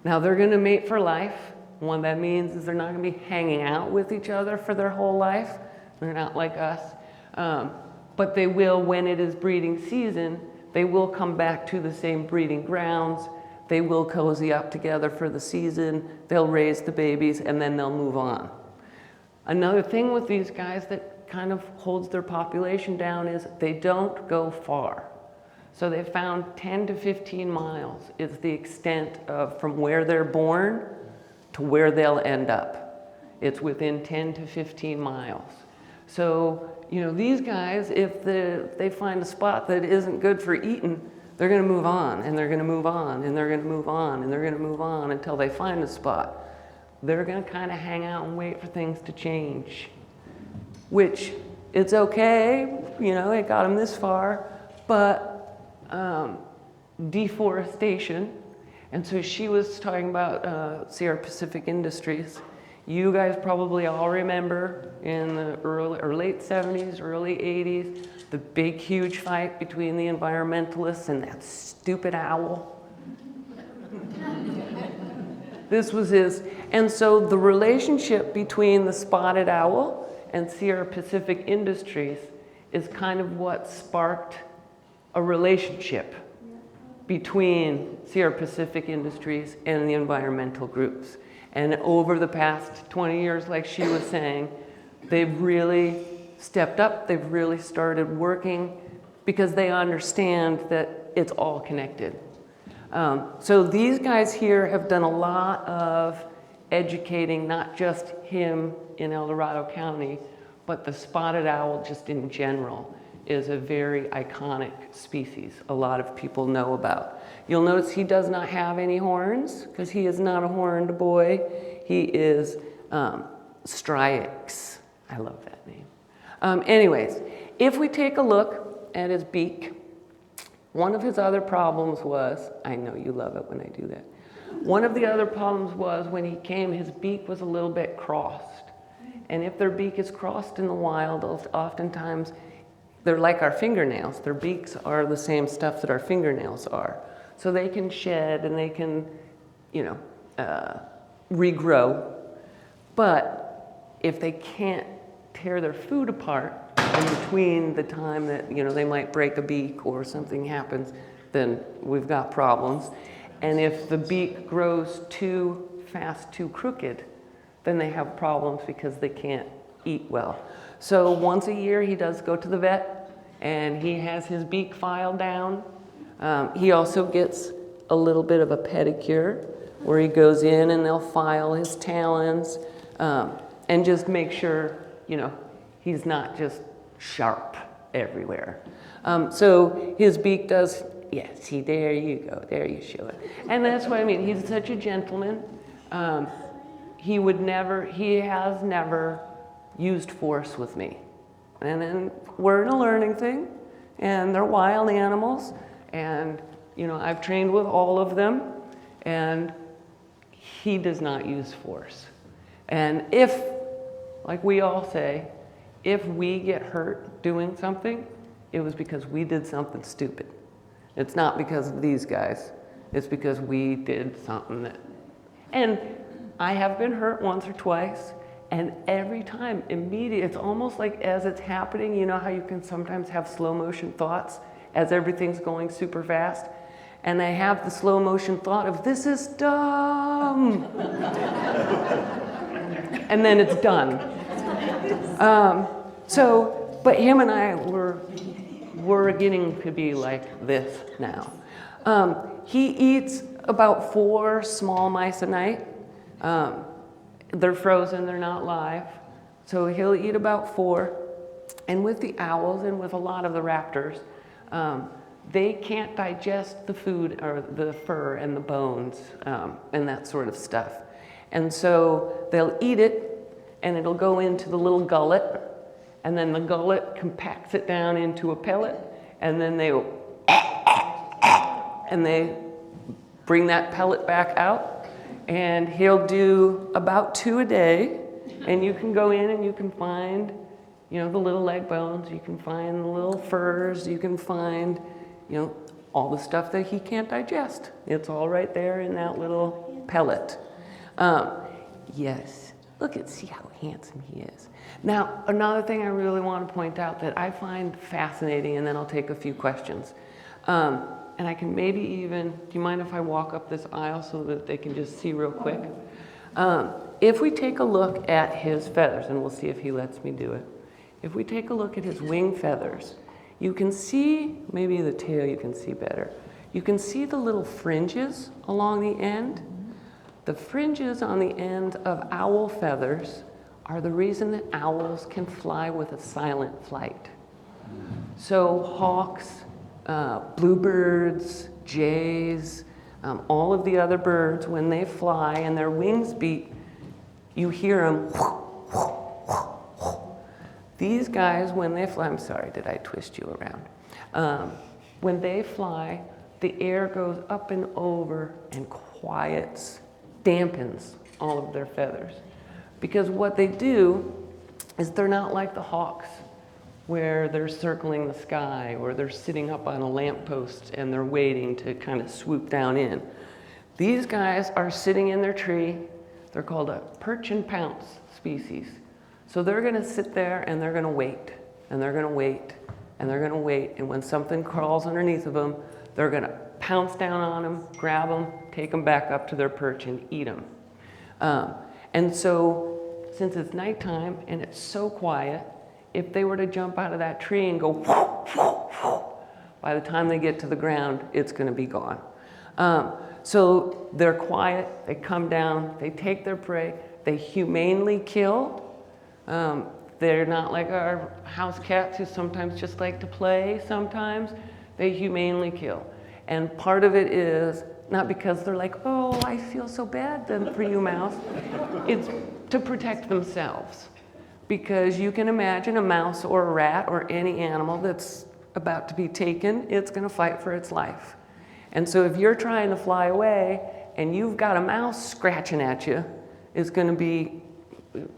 Speaker 8: Now they're going to mate for life. What that means is they're not going to be hanging out with each other for their whole life. They're not like us. But they will, when it is breeding season, they will come back to the same breeding grounds. They will cozy up together for the season. They'll raise the babies and then they'll move on. Another thing with these guys that kind of holds their population down is they don't go far. So they found 10 to 15 miles is the extent of from where they're born to where they'll end up. It's within 10 to 15 miles. So, you know, these guys, if they find a spot that isn't good for eating, they're going to move on, and they're going to move on, and they're going to move on, and they're going to move on until they find a spot. They're going to kind of hang out and wait for things to change, which it's okay, you know, it got them this far, but deforestation, and so she was talking about Sierra Pacific Industries. You guys probably all remember in the early or late 70s, early 80s, the big, huge fight between the environmentalists and that stupid owl. This was his, and so the relationship between the spotted owl and Sierra Pacific Industries is kind of what sparked a relationship between Sierra Pacific Industries and the environmental groups. And over the past 20 years, like she was saying, they've really stepped up, they've really started working because they understand that it's all connected. So these guys here have done a lot of educating, not just him in El Dorado County, but the spotted owl just in general is a very iconic species a lot of people know about. You'll notice he does not have any horns because he is not a horned boy. He is Strix. I love that name. Anyways, if we take a look at his beak, one of his other problems was, I know you love it when I do that. One of the other problems was when he came, his beak was a little bit crossed. And if their beak is crossed in the wild, oftentimes they're like our fingernails. Their beaks are the same stuff that our fingernails are. So they can shed and they can, you know, regrow. But if they can't tear their food apart in between the time that, they might break a beak or something happens, then we've got problems. And if the beak grows too fast, too crooked, then they have problems because they can't eat well. So once a year he does go to the vet and he has his beak filed down. He also gets a little bit of a pedicure where he goes in and they'll file his talons and just make sure, he's not just sharp everywhere. So his beak does, yes, see, there you go, there you show it. And that's what I mean, he's such a gentleman. He has never used force with me. And then we're in a learning thing, and they're wild animals, and I've trained with all of them, and he does not use force. And if, like we all say, if we get hurt doing something, it was because we did something stupid. It's not because of these guys. It's because we did something that, and I have been hurt once or twice, and every time, immediately, it's almost like as it's happening, you know how you can sometimes have slow motion thoughts as everything's going super fast? And I have the slow motion thought of, this is dumb. And then it's done. But him and I, we're getting to be like this now. He eats about 4 small mice a night. They're frozen, they're not live. So he'll eat about 4. And with the owls and with a lot of the raptors, they can't digest the food or the fur and the bones and that sort of stuff. And so they'll eat it and it'll go into the little gullet, and then the gullet compacts it down into a pellet, and then they bring that pellet back out, and he'll do about 2 a day, and you can go in and you can find, the little leg bones, you can find the little furs, you can find, all the stuff that he can't digest. It's all right there in that little pellet. Yes, see how handsome he is. Now, another thing I really want to point out that I find fascinating, and then I'll take a few questions. And I can maybe even, do you mind if I walk up this aisle so that they can just see real quick? If we take a look at his feathers, and we'll see if he lets me do it. If we take a look at his wing feathers, you can see, maybe the tail you can see better. You can see the little fringes along the end. The fringes on the end of owl feathers are the reason that owls can fly with a silent flight. So hawks, bluebirds, jays, all of the other birds, when they fly and their wings beat, you hear them. These guys, when they fly, I'm sorry, did I twist you around? When they fly, the air goes up and over and quiets, dampens all of their feathers. Because what they do is they're not like the hawks, where they're circling the sky or they're sitting up on a lamppost and they're waiting to kind of swoop down in. These guys are sitting in their tree. They're called a perch and pounce species. So they're gonna sit there and they're gonna wait, and they're gonna wait, and they're gonna wait, and when something crawls underneath of them, they're gonna pounce down on them, grab them, take them back up to their perch and eat them. And so, since it's nighttime and it's so quiet, if they were to jump out of that tree and go, by the time they get to the ground, it's gonna be gone. So they're quiet, they come down, they take their prey, they humanely kill. They're not like our house cats who sometimes just like to play sometimes. They humanely kill. And part of it is not because they're like, oh, I feel so bad then for you, mouse. It's to protect themselves. Because you can imagine a mouse or a rat or any animal that's about to be taken, it's gonna fight for its life. And so if you're trying to fly away and you've got a mouse scratching at you, it's gonna be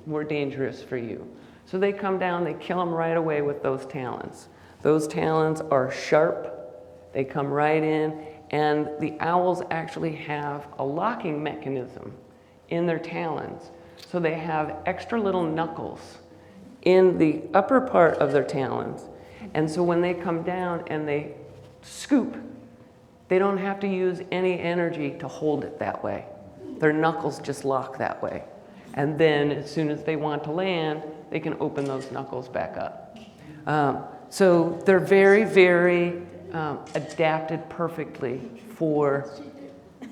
Speaker 8: more dangerous for you. So they come down, they kill them right away with those talons. Those talons are sharp, they come right in, And the owls actually have a locking mechanism in their talons. So they have extra little knuckles in the upper part of their talons. And so when they come down and they scoop, they don't have to use any energy to hold it that way. Their knuckles just lock that way. And then as soon as they want to land, they can open those knuckles back up. So they're very, very adapted perfectly for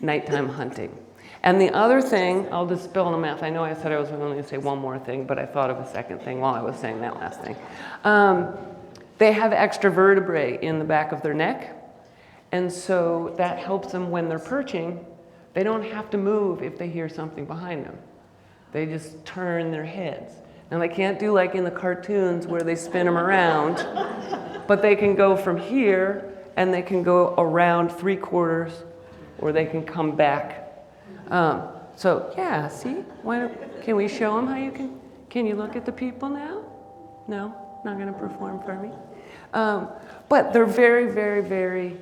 Speaker 8: nighttime hunting. And the other thing, I'll just spill on the math. I know I said I was only going to say one more thing, but I thought of a second thing while I was saying that last thing. They have extra vertebrae in the back of their neck. And so that helps them when they're perching. They don't have to move if they hear something behind them. They just turn their heads. Now they can't do like in the cartoons where they spin them around, but they can go from here and they can go around 3/4 or they can come back. So yeah, see, can we show them how you can you look at the people now? No, not gonna perform for me. But they're very, very, very,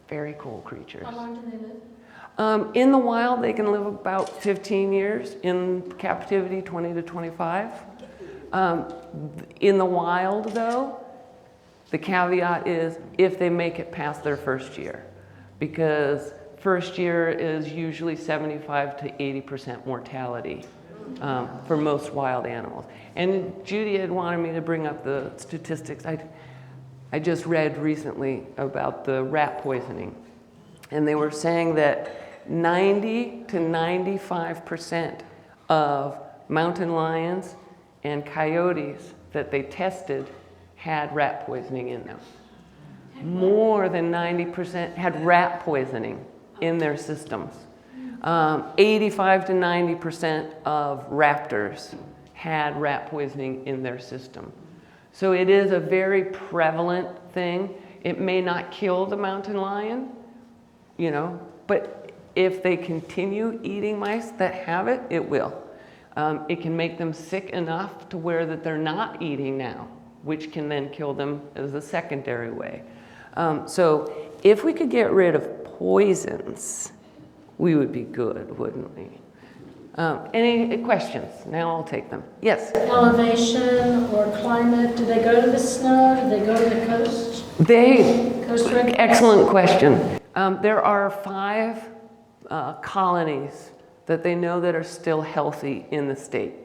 Speaker 8: very cool creatures.
Speaker 3: How long do they live?
Speaker 8: In the wild, they can live about 15 years. In captivity, 20 to 25. In the wild, though, the caveat is if they make it past their first year, because first year is usually 75 to 80% mortality for most wild animals. And Judy had wanted me to bring up the statistics. I just read recently about the rat poisoning, and they were saying that 90 to 95% of mountain lions and coyotes that they tested had rat poisoning in them. More than 90% had rat poisoning in their systems. 85 to 90% of raptors had rat poisoning in their system. So it is a very prevalent thing. It may not kill the mountain lion, but if they continue eating mice that have it, it will. It can make them sick enough to where that they're not eating now, which can then kill them as a secondary way. So if we could get rid of poisons, we would be good, wouldn't we? Any questions? Now I'll take them. Yes?
Speaker 3: Elevation or climate, do they go to the snow, do they go to the coast? Coast regulars?
Speaker 8: Excellent question. There are 5 colonies that they know that are still healthy in the state.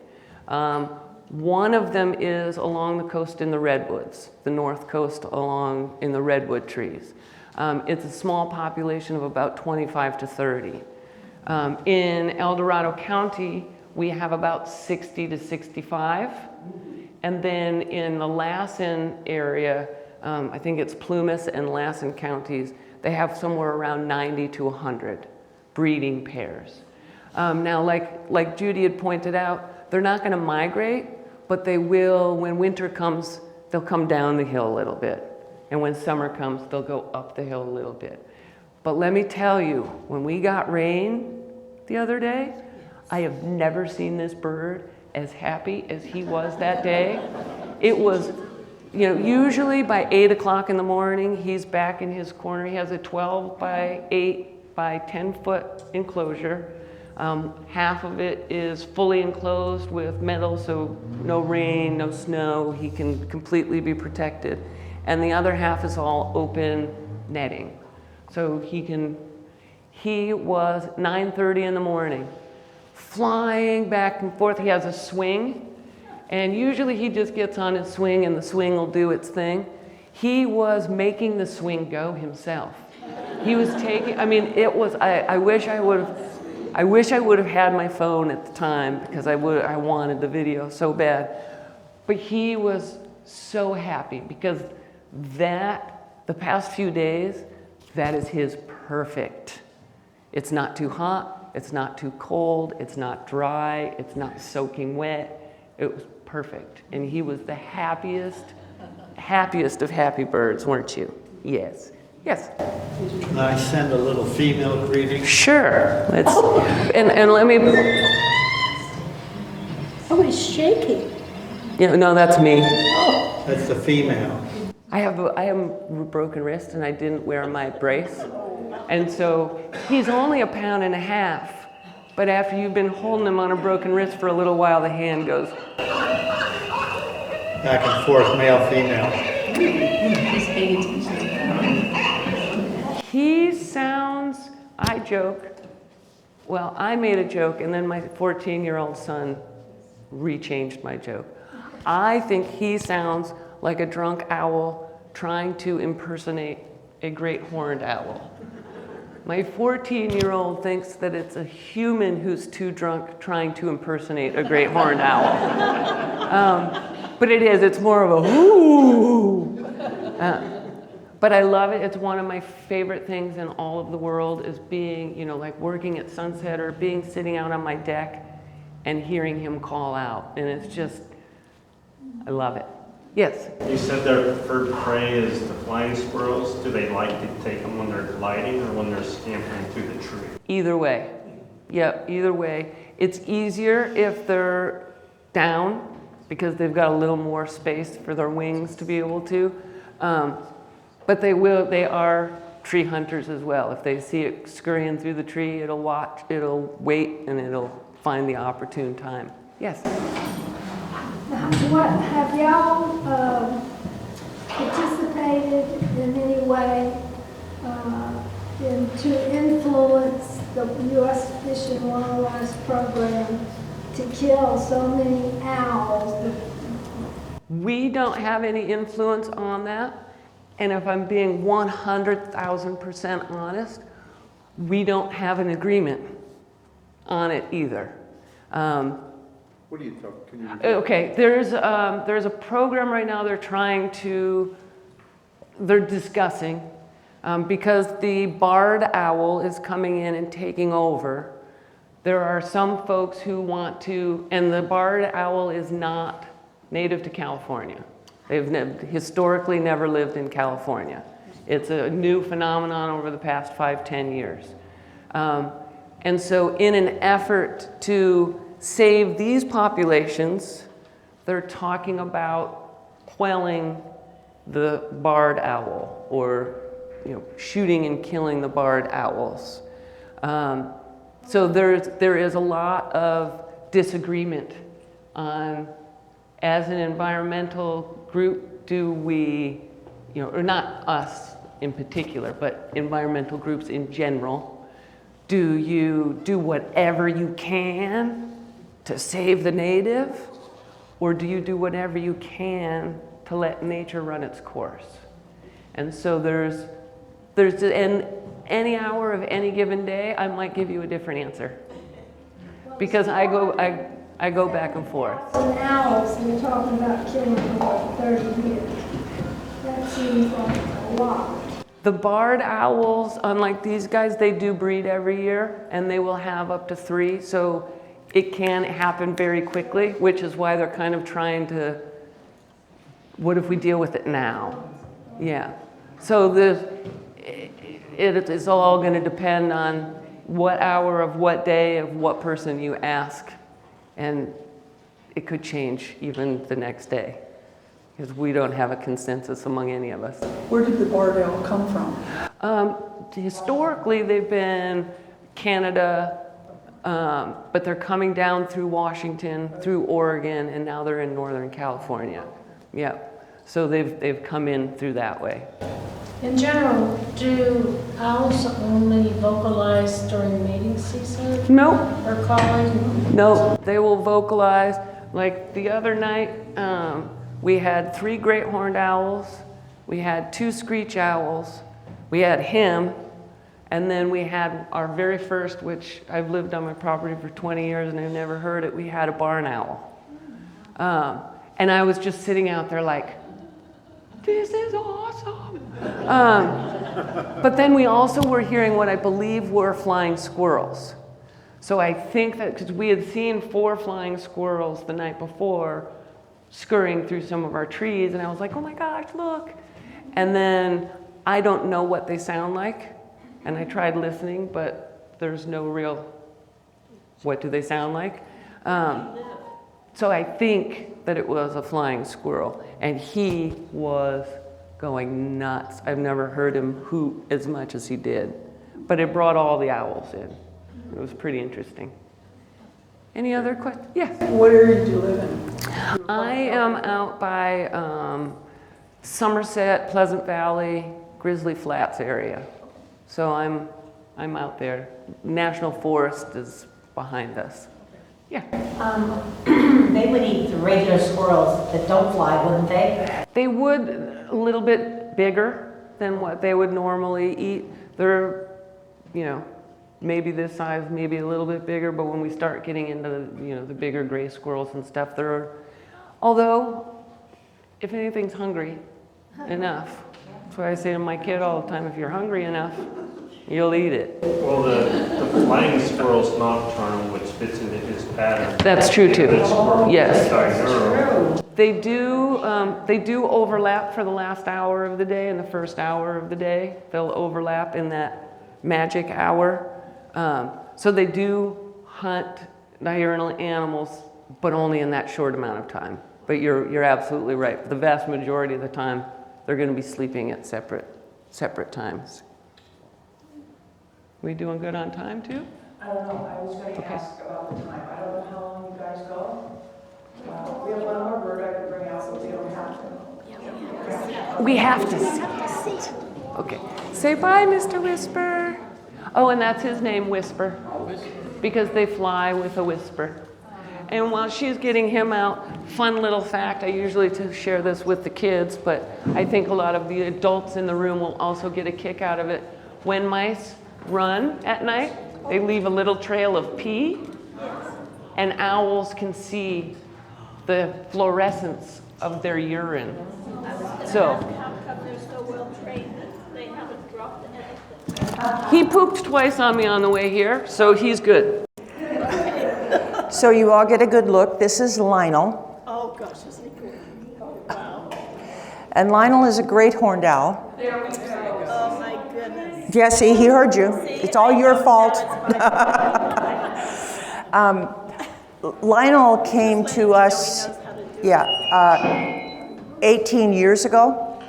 Speaker 8: One of them is along the coast in the redwoods, the north coast along in the redwood trees. It's a small population of about 25 to 30. In El Dorado County, we have about 60 to 65. And then in the Lassen area, I think it's Plumas and Lassen counties, they have somewhere around 90 to 100 breeding pairs. Now, like Judy had pointed out, they're not gonna migrate, but they will, when winter comes, they'll come down the hill a little bit. And when summer comes, they'll go up the hill a little bit. But let me tell you, when we got rain the other day, I have never seen this bird as happy as he was that day. It was, usually by 8 o'clock in the morning, he's back in his corner. He has a 12 by 8 by 10-foot enclosure. Half of it is fully enclosed with metal, so no rain, no snow. He can completely be protected. And the other half is all open netting. So he was 9:30 in the morning, flying back and forth. He has a swing, and usually he just gets on his swing and the swing will do its thing. He was making the swing go himself. He was taking, it was, I wish I would have had my phone at the time, because I wanted the video so bad. But he was so happy, because the past few days, that is his perfect. It's not too hot, it's not too cold, it's not dry, it's not soaking wet. It was perfect. And he was the happiest of happy birds, weren't you? Yes. Yes?
Speaker 12: Can I send a little female greeting?
Speaker 8: Sure. And let me...
Speaker 3: Oh, he's shaking.
Speaker 8: No, that's me.
Speaker 12: That's the female.
Speaker 8: I have a broken wrist and I didn't wear my brace. And so he's only 1.5 pounds, but after you've been holding him on a broken wrist for a little while, the hand goes
Speaker 12: Back and forth, male, female.
Speaker 5: He's paying attention.
Speaker 8: He sounds, I joke, well, I made a joke, and then my 14-year-old son rechanged my joke. I think he sounds like a drunk owl trying to impersonate a great horned owl. My 14-year-old thinks that it's a human who's too drunk trying to impersonate a great horned owl. But it is, it's more of a whoo. But I love it. It's one of my favorite things in all of the world is being, you know, like working at sunset or sitting out on my deck and hearing him call out. And it's just, I love it. Yes?
Speaker 9: You said their preferred prey is the flying squirrels. Do they like to take them when they're gliding or when they're scampering through the tree?
Speaker 8: Either way. Yep, either way. It's easier if they're down because they've got a little more space for their wings to be able to. But they are tree hunters as well. If they see it scurrying through the tree, it'll wait, and it'll find the opportune time. Yes?
Speaker 13: What, have y'all participated in any way to influence the U.S. Fish and Wildlife Program to kill so many owls?
Speaker 8: We don't have any influence on that. And if I'm being 100,000% honest, we don't have an agreement on it either.
Speaker 10: What are you talking? Can you repeat?
Speaker 8: Okay, there's a program right now they're discussing because the barred owl is coming in and taking over. There are some folks who want to, and the barred owl is not native to California. They've historically never lived in California. It's a new phenomenon over the past 5-10 years. And so in an effort to save these populations, they're talking about quelling the barred owl or shooting and killing the barred owls. So there is a lot of disagreement on, as an environmental group, do we, or not us in particular, but environmental groups in general, do you do whatever you can to save the native, or do you do whatever you can to let nature run its course? And so there's in any hour of any given day, I might give you a different answer, because I go back and forth.
Speaker 13: And owls, you're talking about killing them for 30 years. That seems like a lot.
Speaker 8: The barred owls, unlike these guys, they do breed every year, and they will have up to 3, so it can happen very quickly, which is why they're kind of trying to, what if we deal with it now? Yeah. So it's all going to depend on what hour of what day of what person you ask. And it could change even the next day, because we don't have a consensus among any of us.
Speaker 14: Where did the barred owl come from?
Speaker 8: Historically, they've been Canada, but they're coming down through Washington, through Oregon, and now they're in Northern California. Yeah, so they've come in through that way.
Speaker 3: In general, do owls only vocalize during mating season?
Speaker 8: Nope.
Speaker 3: Or calling?
Speaker 8: Nope, they will vocalize. Like the other night, we had 3 great horned owls, we had 2 screech owls, we had him, and then we had our very first, which I've lived on my property for 20 years and I've never heard it, we had a barn owl. And I was just sitting out there like, this is awesome. But then we also were hearing what I believe were flying squirrels. So I think that, because we had seen 4 flying squirrels the night before scurrying through some of our trees, and I was like, oh my gosh, look. And then I don't know what they sound like, and I tried listening, but there's no real, what do they sound like? So I think that it was a flying squirrel, and he was going nuts. I've never heard him hoot as much as he did. but it brought all the owls in. It was pretty interesting. Any other questions? Yes.
Speaker 14: What area do you live in?
Speaker 8: I am out by Somerset, Pleasant Valley, Grizzly Flats area. So I'm out there. National Forest is behind us. Yeah.
Speaker 11: They would eat the regular squirrels that don't fly, wouldn't they?
Speaker 8: They would, a little bit bigger than what they would normally eat. They're, maybe this size, maybe a little bit bigger, but when we start getting into, the bigger gray squirrels and stuff, although, if anything's hungry enough, that's why I say to my kid all the time, if you're hungry enough, you'll eat it.
Speaker 9: Well, the flying squirrel's nocturnal, which fits into his pattern.
Speaker 8: That's true too. Yes.
Speaker 9: Diurnal.
Speaker 8: They do overlap for the last hour of the day and the first hour of the day. They'll overlap in that magic hour. So they do hunt diurnal animals, but only in that short amount of time. But you're absolutely right. The vast majority of the time, they're going to be sleeping at separate times. We doing good on time too?
Speaker 1: I don't know, I was going to ask about the time. I don't know how long you guys go. We have one more bird I could bring out, but we don't have to.
Speaker 8: We have to sit. Okay. Say bye, Mr. Whisper. Oh, and that's his name, Whisper, because they fly with a whisper. And while she's getting him out, fun little fact, I usually share this with the kids, but I think a lot of the adults in the room will also get a kick out of it. When mice run at night, they leave a little trail of pee, and owls can see the fluorescence of their urine. So,
Speaker 13: How come they're so well trained that they haven't dropped anything?
Speaker 8: he pooped twice on me on the way here, so he's good.
Speaker 1: So you all get a good look. This is Lionel.
Speaker 13: Oh, gosh, is he good? Oh, wow.
Speaker 1: And Lionel is a great horned owl.
Speaker 13: Oh, my goodness.
Speaker 1: Jesse, he heard you. It's all your fault. Lionel came to us, 18 years ago.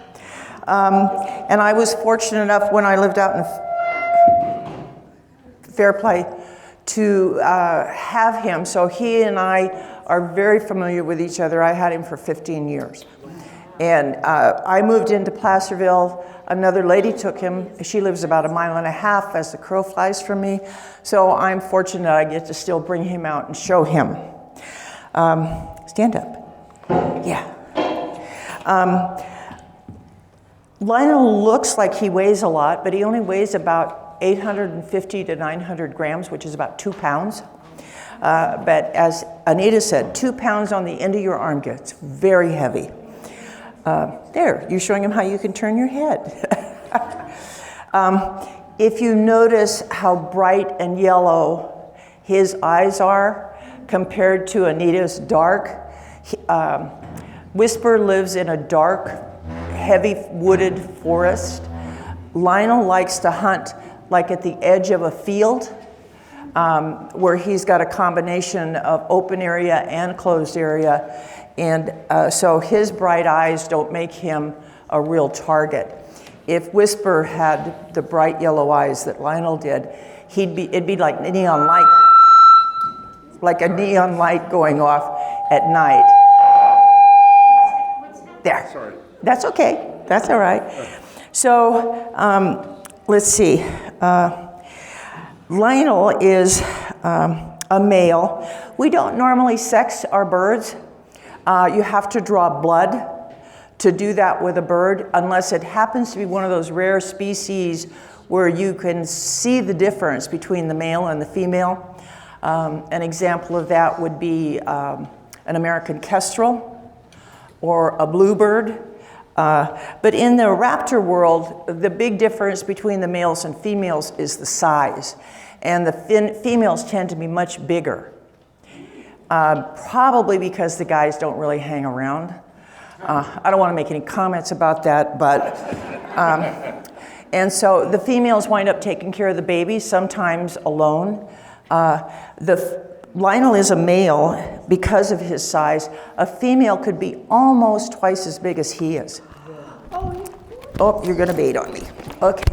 Speaker 1: And I was fortunate enough when I lived out in Fairplay to have him. So he and I are very familiar with each other. I had him for 15 years. And I moved into Placerville. Another lady took him. She lives about 1.5 miles as the crow flies from me. So I'm fortunate I get to still bring him out and show him. Stand up. Yeah. Lionel looks like he weighs a lot, but he only weighs about 850 to 900 grams, which is about 2 pounds. But as Anita said, 2 pounds on the end of your arm gets very heavy. There, you're showing him how you can turn your head. If you notice how bright and yellow his eyes are compared to Anita's dark, Whisper lives in a dark, heavy wooded forest. Lionel likes to hunt like at the edge of a field, where he's got a combination of open area and closed area. And so his bright eyes don't make him a real target. If Whisper had the bright yellow eyes that Lionel did, it'd be like neon light, like a neon light going off at night. There. Sorry. That's okay. That's all right. So let's see. Lionel is a male. We don't normally sex our birds. You have to draw blood to do that with a bird, unless it happens to be one of those rare species where you can see the difference between the male and the female. An example of that would be an American kestrel or a bluebird. But in the raptor world, the big difference between the males and females is the size. And the females tend to be much bigger. Probably because the guys don't really hang around. I don't want to make any comments about that, but, and so the females wind up taking care of the babies, sometimes alone. Lionel is a male because of his size. A female could be almost twice as big as he is. Oh, you're going to bait on me. Okay.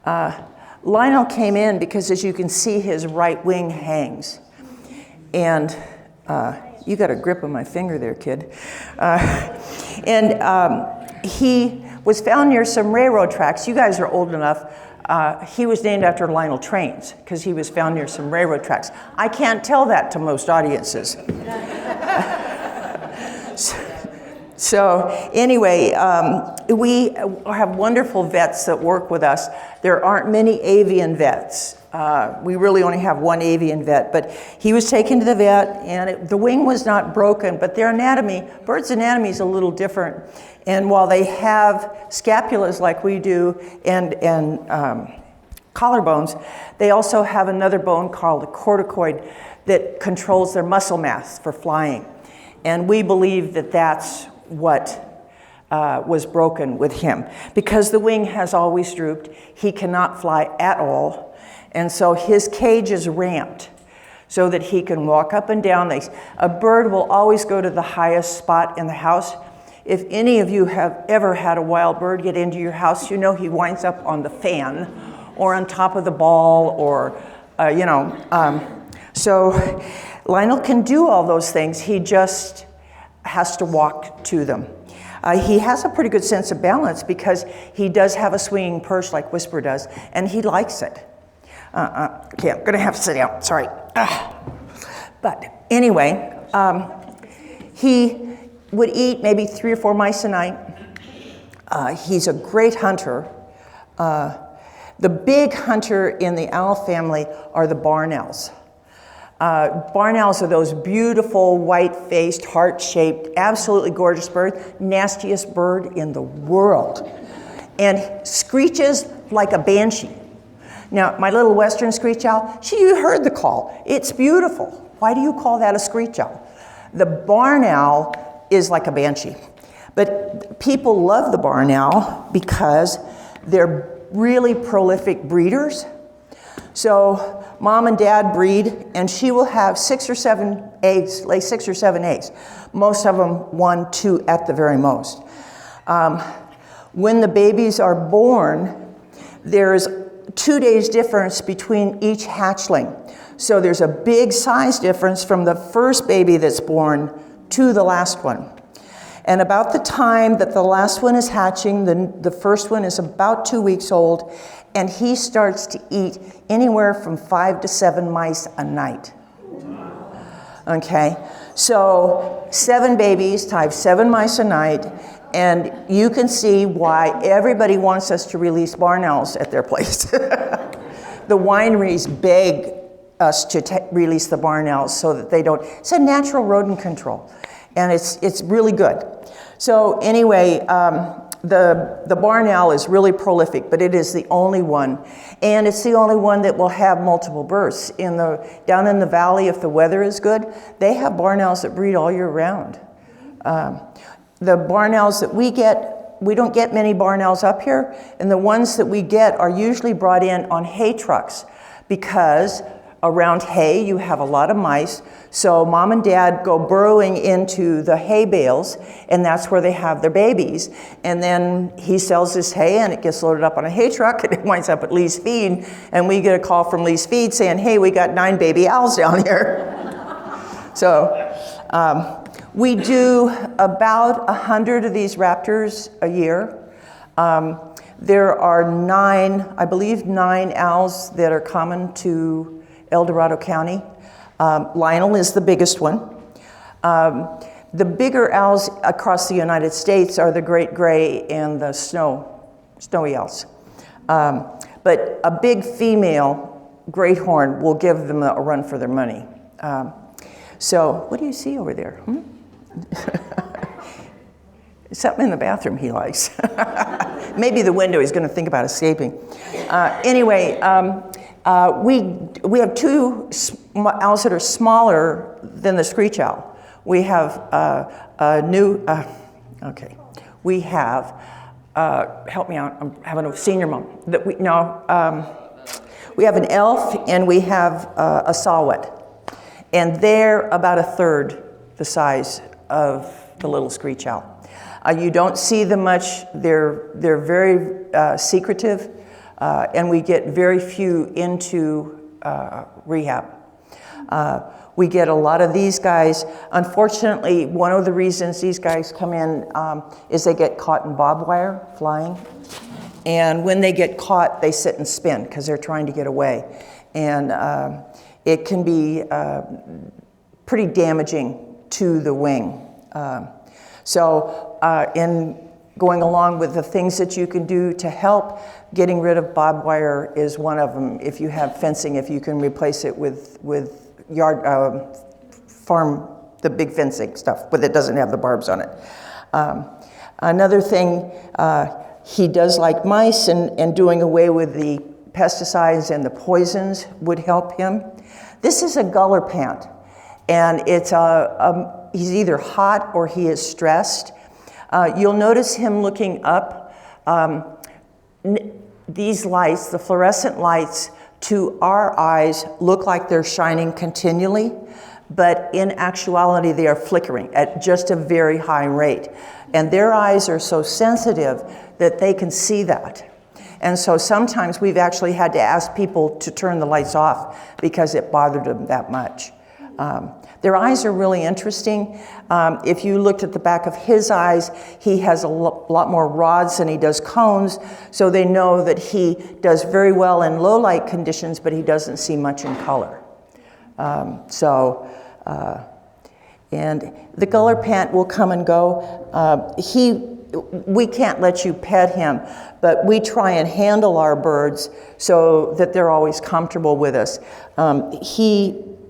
Speaker 1: Lionel came in because, as you can see, his right wing hangs. And you got a grip on my finger there, kid. He was found near some railroad tracks. You guys are old enough. He was named after Lionel Trains because he was found near some railroad tracks. I can't tell that to most audiences. So anyway, we have wonderful vets that work with us. There aren't many avian vets. We really only have one avian vet, but he was taken to the vet, and the wing was not broken, but their anatomy, birds' anatomy is a little different. And while they have scapulas like we do and collarbones, they also have another bone called a corticoid that controls their muscle mass for flying. And we believe that that's what was broken with him. Because the wing has always drooped, he cannot fly at all. And so his cage is ramped so that he can walk up and down. A bird will always go to the highest spot in the house. If any of you have ever had a wild bird get into your house, you know he winds up on the fan or on top of the ball or, So Lionel can do all those things. He just has to walk to them. He has a pretty good sense of balance because he does have a swinging perch like Whisper does, and he likes it. Okay, I'm gonna have to sit down, sorry. But anyway, he would eat maybe 3 or 4 mice a night. He's a great hunter. The big hunter in the owl family are the barn owls. Barn owls are those beautiful, white-faced, heart-shaped, absolutely gorgeous birds, nastiest bird in the world, and screeches like a banshee. Now, my little western screech owl, you heard the call. It's beautiful. Why do you call that a screech owl? The barn owl is like a banshee. But people love the barn owl because they're really prolific breeders. So mom and dad breed, and she will have 6 or 7 eggs, lay 6 or 7 eggs. Most of them 1, 2 at the very most. When the babies are born, there's 2 days difference between each hatchling. So there's a big size difference from the first baby that's born to the last one. And about the time that the last one is hatching, the first one is about 2 weeks old, and he starts to eat anywhere from 5 to 7 mice a night. Okay, so 7 babies times 7 mice a night, and you can see why everybody wants us to release barn owls at their place. The wineries beg us to release the barn owls so that they don't. It's a natural rodent control, and it's really good. So anyway, the barn owl is really prolific, but it is the only one, and it's the only one that will have multiple births. Down in the valley, if the weather is good, they have barn owls that breed all year round. The barn owls that we don't get many barn owls up here, and the ones that we get are usually brought in on hay trucks because around hay you have a lot of mice, so mom and dad go burrowing into the hay bales, and that's where they have their babies. And then he sells this hay and it gets loaded up on a hay truck and it winds up at Lee's Feed, and we get a call from Lee's Feed saying, hey, we got 9 baby owls down here. So we do about 100 of these raptors a year. There are 9 owls that are common to Dorado County. Lionel is the biggest one. The bigger owls across the United States are the great gray and the snowy owls. But a big female great horn will give them a run for their money. So what do you see over there? Something in the bathroom he likes. Maybe the window, he's going to think about escaping. Anyway, we have 2 owls that are smaller than the screech owl. We have we have, help me out, I'm having a senior moment. We have an elf and we have a saw-whet. And they're about 1/3 the size of the little screech owl. You don't see them much. They're very secretive. and we get very few into rehab. We get a lot of these guys. Unfortunately, one of the reasons these guys come in is they get caught in barbed wire flying. And when they get caught, they sit and spin because they're trying to get away. And it can be pretty damaging to the wing. So in going along with the things that you can do to help, getting rid of barbed wire is one of them. If you have fencing, if you can replace it with yard farm, the big fencing stuff, but it doesn't have the barbs on it. Another thing, he does like mice, and doing away with the pesticides and the poisons would help him. This is a guller pant, and it's he's either hot or he is stressed. You'll notice him looking up. These lights, the fluorescent lights, to our eyes look like they're shining continually, but in actuality they are flickering at just a very high rate. And their eyes are so sensitive that they can see that. And so sometimes we've actually had to ask people to turn the lights off because it bothered them that much. Their eyes are really interesting. If you looked at the back of his eyes, he has a lot more rods than he does cones, so they know that he does very well in low light conditions, but he doesn't see much in color. And the guller pant will come and go. We can't let you pet him, but we try and handle our birds so that they're always comfortable with us.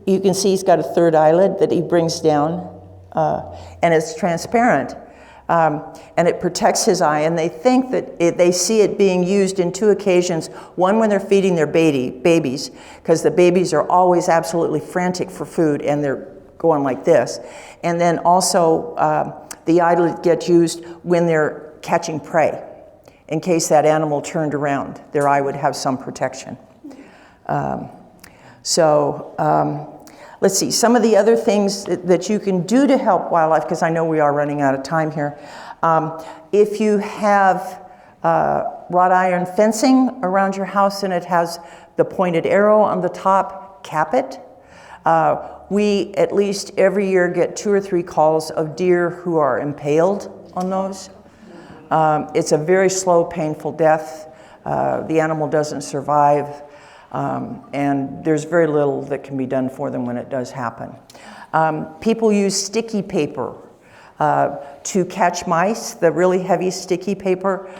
Speaker 1: You can see he's got a third eyelid that he brings down, and it's transparent, and it protects his eye, and they think that they see it being used in two occasions. One, when they're feeding their babies, because the babies are always absolutely frantic for food, and they're going like this. And then also, the eyelid gets used when they're catching prey. In case that animal turned around, their eye would have some protection. Let's see, some of the other things that you can do to help wildlife, because I know we are running out of time here. If you have wrought iron fencing around your house and it has the pointed arrow on the top, cap it. We at least every year get 2 or 3 calls of deer who are impaled on those. It's a very slow, painful death. The animal doesn't survive. And there's very little that can be done for them when it does happen. People use sticky paper to catch mice, the really heavy sticky paper.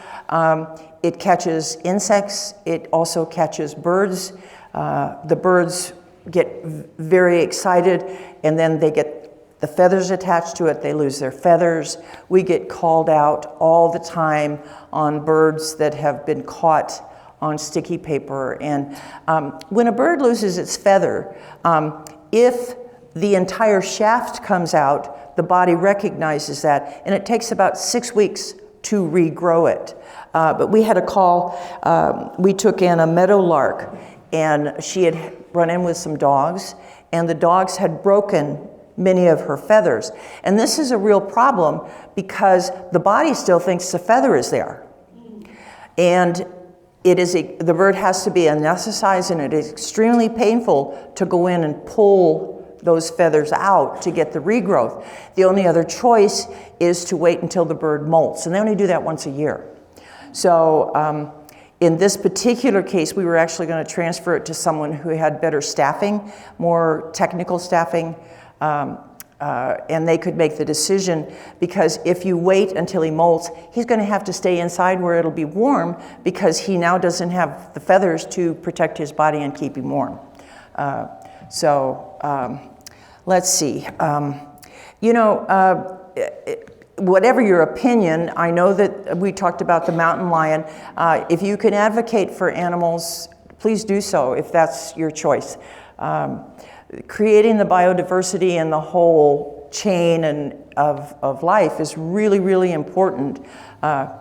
Speaker 1: It catches insects, it also catches birds. The birds get very excited, and then they get the feathers attached to it, they lose their feathers. We get called out all the time on birds that have been caught on sticky paper. And when a bird loses its feather, if the entire shaft comes out, the body recognizes that, and it takes about 6 weeks to regrow it. But we had a call, we took in a meadowlark, and she had run in with some dogs, and the dogs had broken many of her feathers. And this is a real problem because the body still thinks the feather is there. And the bird has to be anesthetized, and it is extremely painful to go in and pull those feathers out to get the regrowth. The only other choice is to wait until the bird molts, and they only do that once a year. So in this particular case, we were actually going to transfer it to someone who had better staffing, more technical staffing, and they could make the decision, because if you wait until he molts, he's going to have to stay inside where it'll be warm, because he now doesn't have the feathers to protect his body and keep him warm. Let's see. Whatever your opinion, I know that we talked about the mountain lion. If you can advocate for animals, please do so if that's your choice. Creating the biodiversity and the whole chain of life is really, really important. I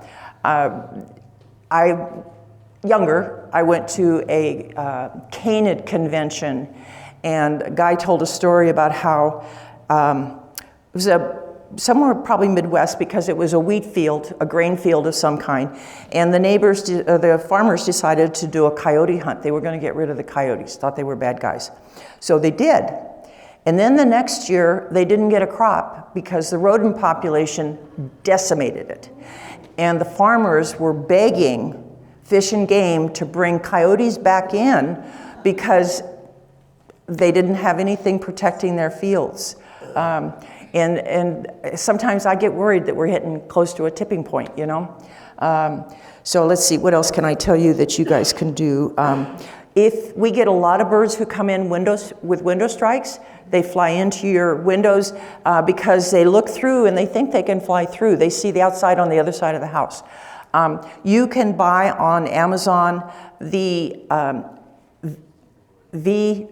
Speaker 1: went to a canid convention, and a guy told a story about how it was a somewhere probably Midwest, because it was a wheat field, a grain field of some kind. And the neighbors, the farmers decided to do a coyote hunt. They were going to get rid of the coyotes, thought they were bad guys. So they did. And then the next year, they didn't get a crop because the rodent population decimated it. And the farmers were begging Fish and Game to bring coyotes back in because they didn't have anything protecting their fields. And sometimes I get worried that we're hitting close to a tipping point, you know? So let's see, what else can I tell you that you guys can do? If we get a lot of birds who come in with window strikes, they fly into your windows because they look through and they think they can fly through. They see the outside on the other side of the house. You can buy on Amazon the the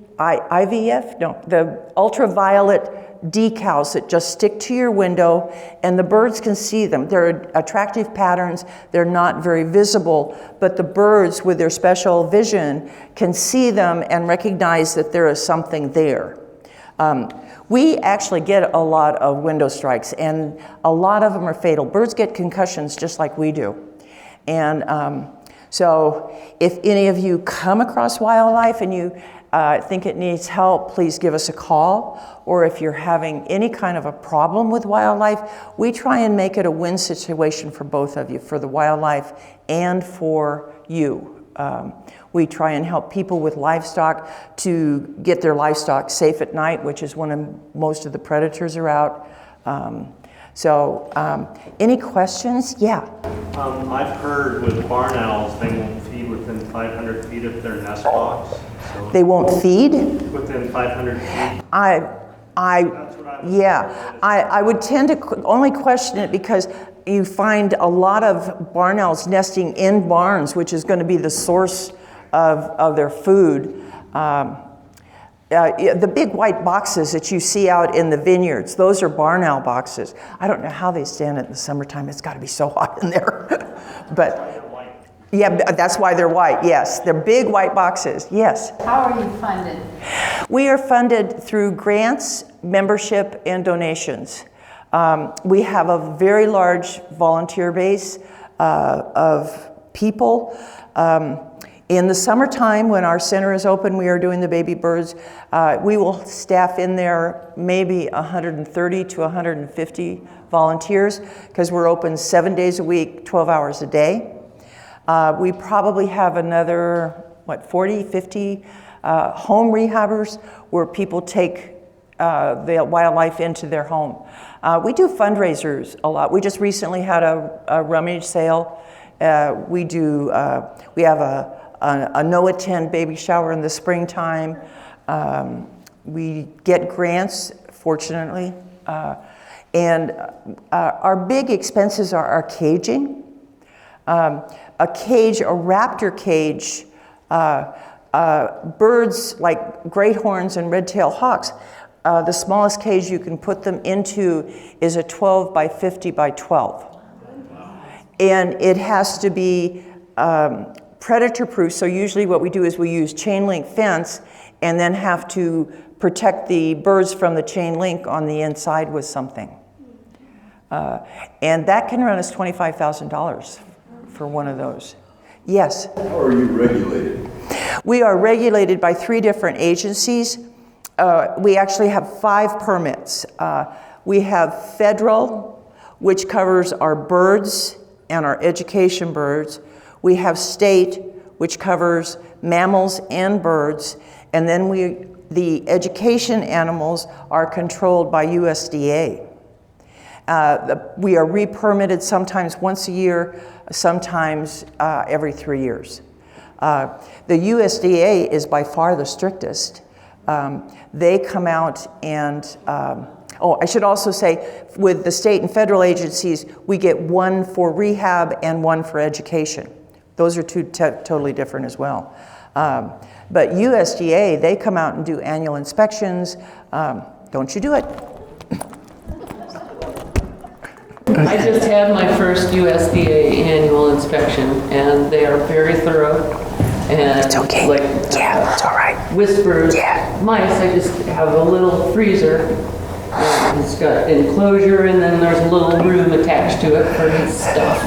Speaker 1: ultraviolet decals that just stick to your window and the birds can see them. They're attractive patterns, they're not very visible, but the birds with their special vision can see them and recognize that there is something there. We actually get a lot of window strikes and a lot of them are fatal. Birds get concussions just like we do. And so if any of you come across wildlife and you think it needs help, please give us a call. Or if you're having any kind of a problem with wildlife, we try and make it a win situation for both of you, for the wildlife and for you. We try and help people with livestock to get their livestock safe at night, which is when most of the predators are out. Any questions? Yeah.
Speaker 9: I've heard with barn owls, they won't feed within 500 feet of their nest box. So
Speaker 1: they won't feed?
Speaker 9: Within 500 feet.
Speaker 1: I would tend to only question it because you find a lot of barn owls nesting in barns, which is going to be the source of their food. The big white boxes that you see out in the vineyards, those are barn owl boxes. I don't know how they stand it in the summertime. It's got to be so hot in there. But yeah, that's why they're white, yes. They're big white boxes, yes.
Speaker 7: How are you funded?
Speaker 1: We are funded through grants, membership, and donations. We have a very large volunteer base of people. In the summertime, when our center is open, we are doing the baby birds. We will staff in there maybe 130 to 150 volunteers because we're open 7 days a week, 12 hours a day. We probably have another, 40, 50 home rehabbers where people take the wildlife into their home. We do fundraisers a lot. We just recently had a rummage sale. We have a no-attend baby shower in the springtime. We get grants, fortunately. And our big expenses are our caging. A raptor cage, birds like great horns and red-tailed hawks, the smallest cage you can put them into is a 12 by 50 by 12. And it has to be predator-proof, so usually what we do is we use chain link fence and then have to protect the birds from the chain link on the inside with something. And that can run us $25,000 for one of those. Yes?
Speaker 4: How are you regulated?
Speaker 1: We are regulated by 3 different agencies. We actually have 5 permits. We have federal, which covers our birds and our education birds. We have state, which covers mammals and birds. And then the education animals are controlled by USDA. We are re-permitted sometimes once a year, sometimes every 3 years. The USDA is by far the strictest. They come out and, I should also say, with the state and federal agencies, we get 1 for rehab and 1 for education. Those are 2 totally different as well. But USDA, they come out and do annual inspections. Don't you do it.
Speaker 8: I just had my first USDA annual inspection, and they are very thorough. And
Speaker 1: it's okay.
Speaker 8: It's
Speaker 1: all right.
Speaker 8: Whispers, mice. I just have a little freezer, He's got an enclosure, and then there's a little room attached to it for his stuff.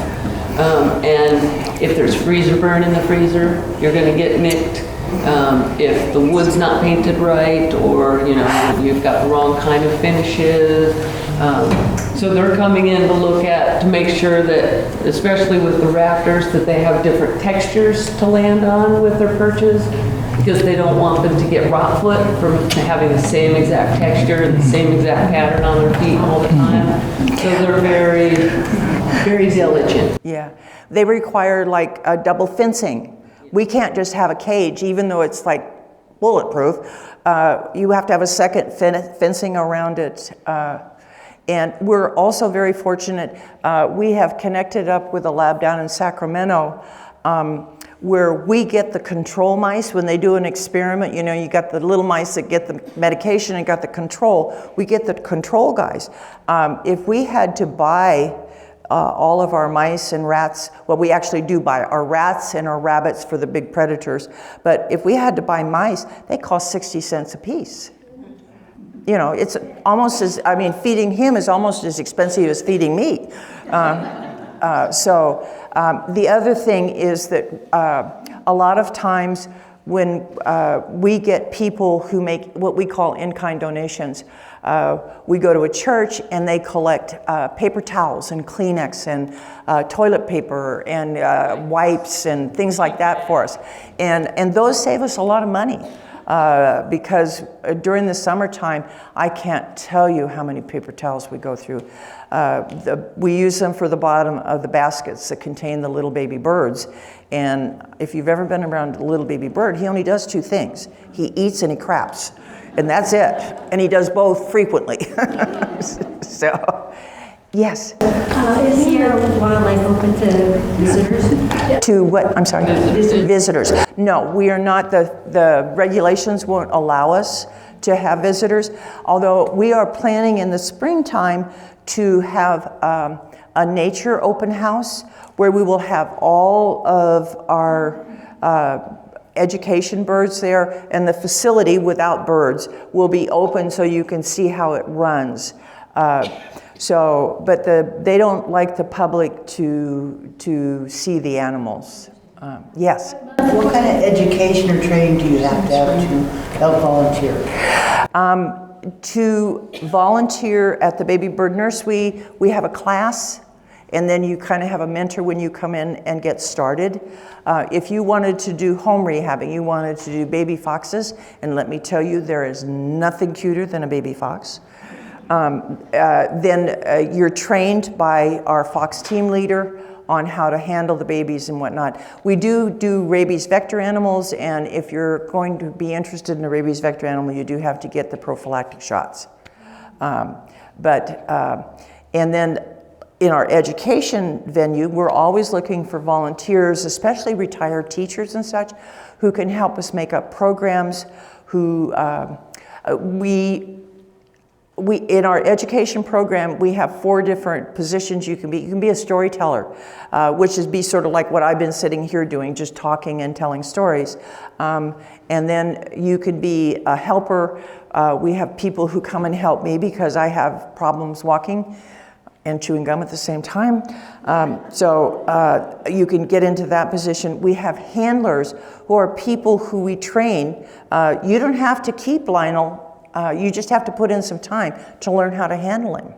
Speaker 8: And if there's freezer burn in the freezer, you're going to get nicked. If the wood's not painted right, or you've got the wrong kind of finishes. So they're coming in to look at, to make sure that, especially with the raptors, that they have different textures to land on with their perches, because they don't want them to get rot foot from having the same exact texture and the same exact pattern on their feet all the time. So they're very, very diligent.
Speaker 1: Yeah, they require like a double fencing. We can't just have a cage, even though it's like bulletproof. You have to have a second fencing around it. And we're also very fortunate. We have connected up with a lab down in Sacramento where we get the control mice when they do an experiment. You got the little mice that get the medication and got the control. We get the control guys. If we had to buy all of our mice and rats, well, we actually do buy our rats and our rabbits for the big predators, but if we had to buy mice, they cost 60 cents a piece. It's almost as, feeding him is almost as expensive as feeding me. The other thing is that a lot of times when we get people who make what we call in-kind donations, we go to a church and they collect paper towels and Kleenex and toilet paper and wipes and things like that for us. And those save us a lot of money. Because during the summertime, I can't tell you how many paper towels we go through. We use them for the bottom of the baskets that contain the little baby birds. And if you've ever been around a little baby bird, he only does two things. He eats and he craps. And that's it. And he does both frequently. So, yes?
Speaker 11: Is your wildlife open to visitors?
Speaker 1: To what? I'm sorry? Visitors. No, we are not. The regulations won't allow us to have visitors, although we are planning in the springtime to have a nature open house where we will have all of our education birds there, and the facility without birds will be open so you can see how it runs. But they don't like the public to see the animals. Yes?
Speaker 15: What kind of education or training do you have to help volunteer?
Speaker 1: To volunteer at the baby bird nurse, we have a class, and then you kind of have a mentor when you come in and get started. If you wanted to do home rehabbing, you wanted to do baby foxes, and let me tell you, there is nothing cuter than a baby fox. Then you're trained by our fox team leader on how to handle the babies and whatnot. We do rabies vector animals, and if you're going to be interested in a rabies vector animal, you do have to get the prophylactic shots. And then in our education venue, we're always looking for volunteers, especially retired teachers and such, who can help us make up programs, in our education program, we have 4 different positions you can be. You can be a storyteller, which is sort of like what I've been sitting here doing, just talking and telling stories. And then you could be a helper. We have people who come and help me because I have problems walking and chewing gum at the same time. You can get into that position. We have handlers who are people who we train. You don't have to keep Lionel. You just have to put in some time to learn how to handle him.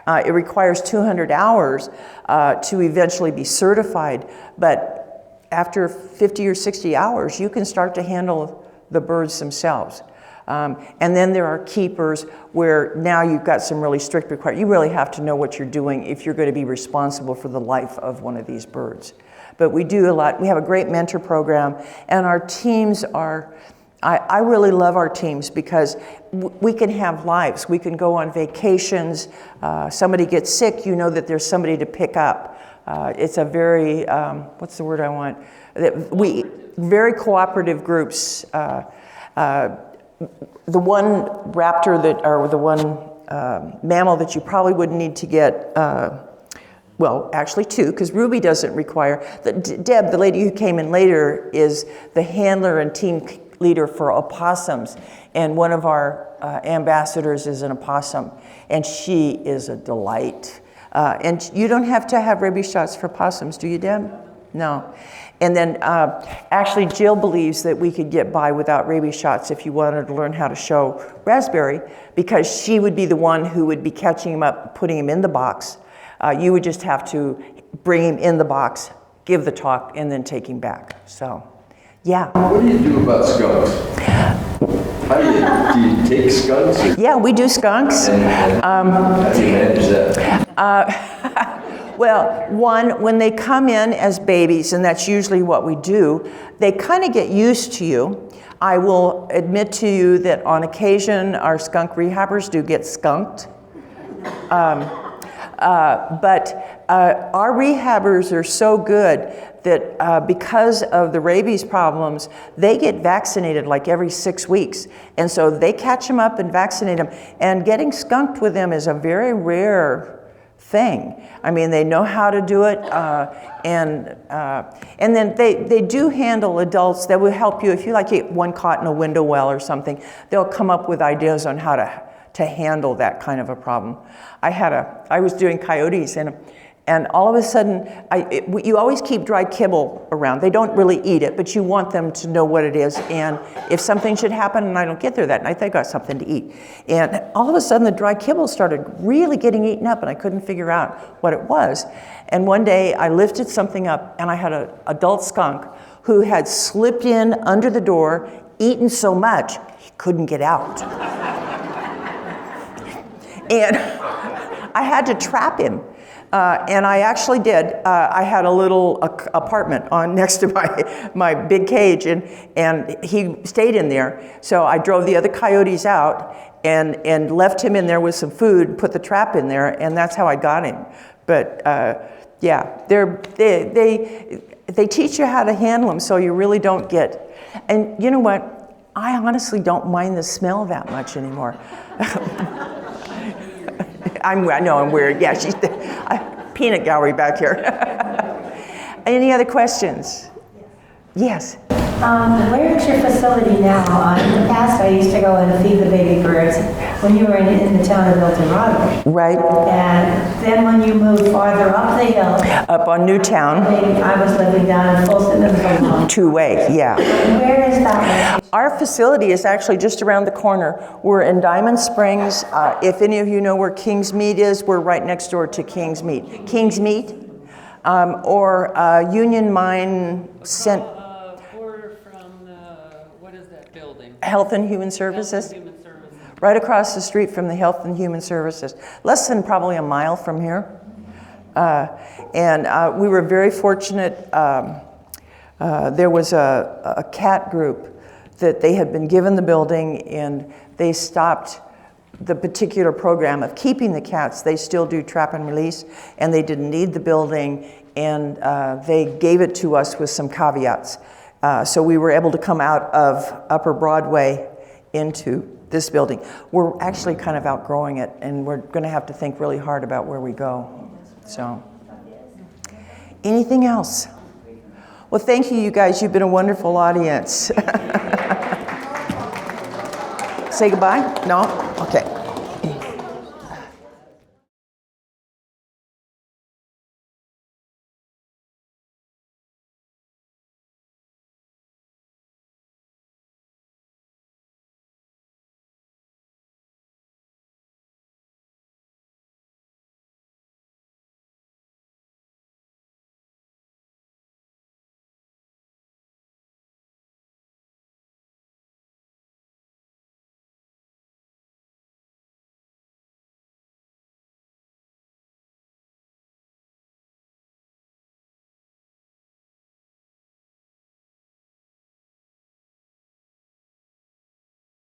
Speaker 1: It requires 200 hours to eventually be certified, but after 50 or 60 hours, you can start to handle the birds themselves. And then there are keepers where now you've got some really strict requirements. You really have to know what you're doing if you're going to be responsible for the life of one of these birds. But we do a lot. We have a great mentor program, and our teams are, I really love our teams because we can have lives. We can go on vacations. Somebody gets sick, you know that there's somebody to pick up. It's a very, what's the word I want? Very cooperative groups. The one raptor or the one mammal that you probably wouldn't need to get, well, actually 2, because Ruby doesn't require. Deb, the lady who came in later, is the handler and team leader for opossums, and one of our ambassadors is an opossum, and she is a delight. And you don't have to have rabies shots for possums, do you, Deb? No. And then actually Jill believes that we could get by without rabies shots if you wanted to learn how to show Raspberry, because she would be the one who would be catching him up, putting him in the box. You would just have to bring him in the box, give the talk, and then take him back. So, yeah.
Speaker 16: What do you do about skunks? Do you take skunks?
Speaker 1: Yeah, we do skunks.
Speaker 16: How do you manage that?
Speaker 1: Well, one, when they come in as babies, and that's usually what we do, they kind of get used to you. I will admit to you that on occasion our skunk rehabbers do get skunked. But our rehabbers are so good that because of the rabies problems, they get vaccinated like every 6 weeks. And so they catch them up and vaccinate them. And getting skunked with them is a very rare thing. I mean, they know how to do it. And then they do handle adults that will help you. If you like get one caught in a window well or something, they'll come up with ideas on how to handle that kind of a problem. I was doing coyotes, and all of a sudden, you always keep dry kibble around. They don't really eat it, but you want them to know what it is. And if something should happen and I don't get there that night, they got something to eat. And all of a sudden, the dry kibble started really getting eaten up, and I couldn't figure out what it was. And one day, I lifted something up, and I had an adult skunk who had slipped in under the door, eaten so much, he couldn't get out. And I had to trap him. And I actually did. I had a little apartment on next to my big cage, and he stayed in there. So I drove the other coyotes out and left him in there with some food, put the trap in there, and that's how I got him. But yeah, they teach you how to handle them, so you really don't get. And you know what? I honestly don't mind the smell that much anymore. I know I'm weird. Yeah, she's peanut gallery back here. Any other questions? Yes.
Speaker 11: Where is your facility now? In the past, I used to go and feed the baby birds when you were in the town of Dorado.
Speaker 1: Right.
Speaker 11: And then when you moved farther up the hill.
Speaker 1: Up on Newtown.
Speaker 11: I was living down in Folsom.
Speaker 1: Two-way, yeah.
Speaker 11: Where is that location?
Speaker 1: Our facility is actually just around the corner. We're in Diamond Springs. If any of you know where King's Meat is, we're right next door to King's Meat. King's Meat or Union Mine Health and Human Services. Right across the street from the Health and Human Services. Less than probably a mile from here. And we were very fortunate. There was a cat group that they had been given the building, and they stopped the particular program of keeping the cats. They still do trap and release, and they didn't need the building, and they gave it to us with some caveats. So we were able to come out of Upper Broadway into this building. We're actually kind of outgrowing it, and we're going to have to think really hard about where we go. So, anything else? Well, thank you, you guys. You've been a wonderful audience. Say goodbye? No? Okay.